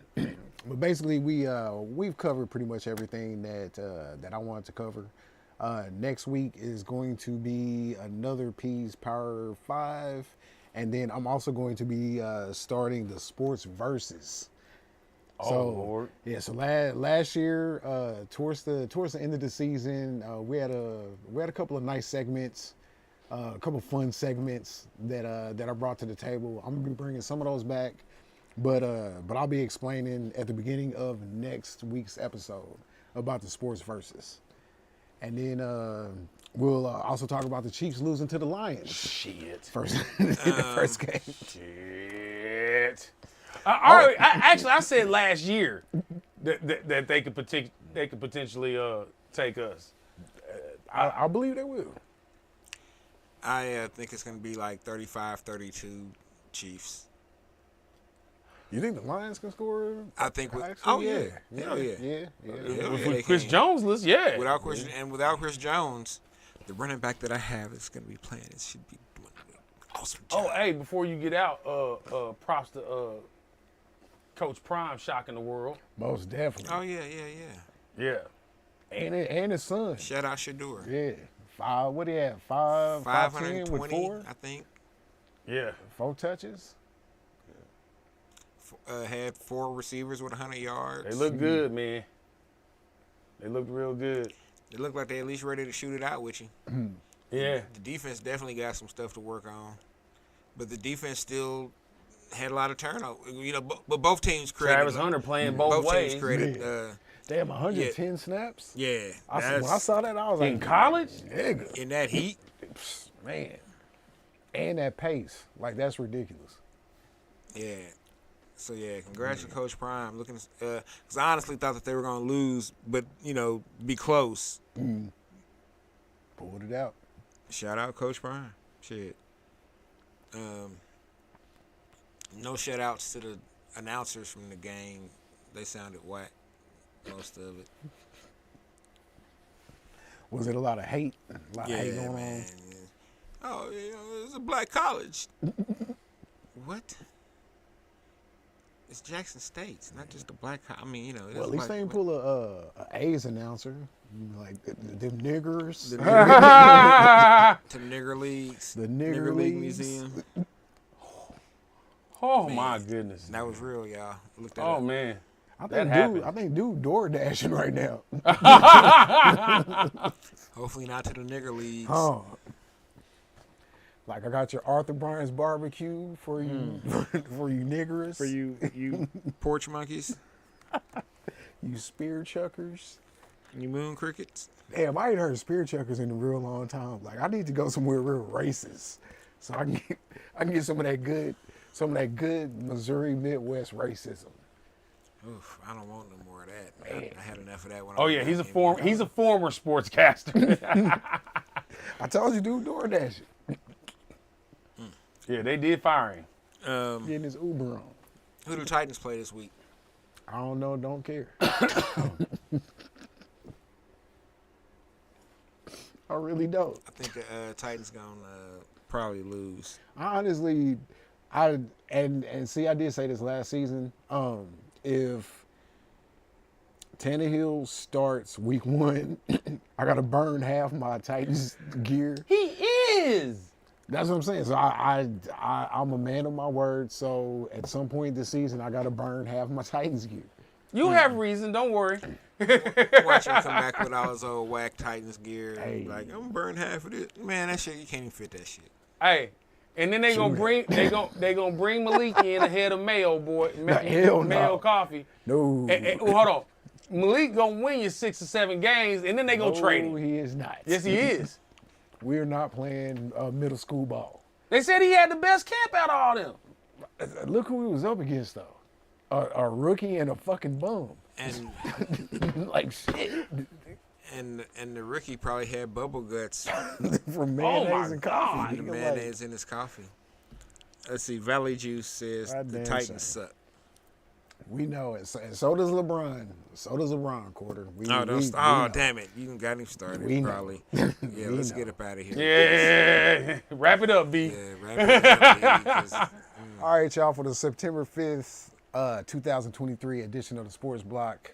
basically we've covered pretty much everything that I wanted to cover. Next week is going to be another P's Power 5, and then I'm also going to be starting the Sports Versus. Lord. Yeah, so last year, towards the end of the season, we had a couple of nice segments, a couple of fun segments that I brought to the table. I'm gonna be bringing some of those back, but I'll be explaining at the beginning of next week's episode about the Sports Versus, and then we'll also talk about the Chiefs losing to the Lions. Shit. The first game. Shit. I said last year that they could potentially take us. I believe they will. I think it's going to be like 35-32 Chiefs. You think the Lions can score? I think with Actually, Hell yeah. Yeah. With Chris Jones list, yeah. Without Chris Jones, the running back that I have is going to be playing. It should be doing an awesome job. Oh, hey, before you get out, props to Coach Prime shocking the world. Most definitely. Oh yeah. Yeah. And his son. Shout out Shador. Yeah. What do you have? 510 with 4? I think. Yeah. 4 touches. Had 4 receivers with 100 yards. They look good, man. They looked real good. They look like they at least ready to shoot it out with you. Yeah. The defense definitely got some stuff to work on, but the defense still had a lot of turnover. You know, but both teams created. Travis Hunter playing both ways. Teams created. They have 110 snaps. Yeah. When I saw that, I was like, in college, nigga, In that heat. man, and that pace, like that's ridiculous. Yeah. So yeah, congrats to Coach Prime. Looking, because I honestly thought that they were gonna lose, but be close. Pulled it out. Shout out Coach Prime. Shit. No shout outs to the announcers from the game. They sounded whack, most of it. Was it a lot of hate? A lot of hate going man. on? Oh, it's a black college. What? It's Jackson State. It's not just the black. I mean, you know. Well, at least they didn't pull a A's announcer. Like them niggers. To the nigger leagues. The nigger league leagues. museum. Oh Man, my goodness. That was real, y'all. Look that Oh up. man. I happened. think dude door dashing right now. Hopefully not to the nigger leagues. Oh. Like I got your Arthur Bryant's barbecue for you, for you niggers, For you porch monkeys, you spear chuckers. you moon crickets. Damn, I ain't heard of spear chuckers in a real long time. Like I need to go somewhere real racist, so I can get some of that good Missouri Midwest racism. Oof, I don't want no more of that. Man. I had enough of that when Oh I was yeah, he's a young. former sportscaster. I told you, dude, door dashing. Yeah, they did fire him. Getting his Uber on. Who do Titans play this week? I don't know, don't care. I really don't. I think the Titans gonna probably lose. I honestly, and see, I did say this last season. If Tannehill starts week 1, I gotta burn half my Titans gear. He is. That's what I'm saying. So I'm a man of my word. So at some point this season, I gotta burn half my Titans gear. You have reason. Don't worry. Watch him come back with all his old whack Titans gear. Hey. Like, I'm gonna burn half of this. Man, that shit, you can't even fit that shit. Hey, and then they gonna bring Malik in ahead of Mayo Hell no. Mayo Coffee. No, Well, hold on. Malik gonna win you 6 or 7 games, and then they gonna trade no, him. he is not. Yes, he is. We're not playing middle school ball. They said he had the best camp out of all them. Look who he was up against, though. A rookie and a fucking bum. And Like shit. and the rookie probably had bubble guts. From Oh, mayonnaise my and God. coffee. The Nigga, mayonnaise in his coffee. Let's see. Valley Juice says the Goddamn Titans son. suck. We know it. And so does LeBron. So does LeBron, Quarter. Damn it. You got him started, We know. probably. Yeah, We let's know. get up out of here. Yeah, wrap it up, B. Yeah, wrap it up, B, 'cause, All right, y'all, for the September 5th, 2023 edition of the Sports Block,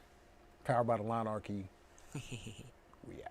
powered by the Monarchy. We out.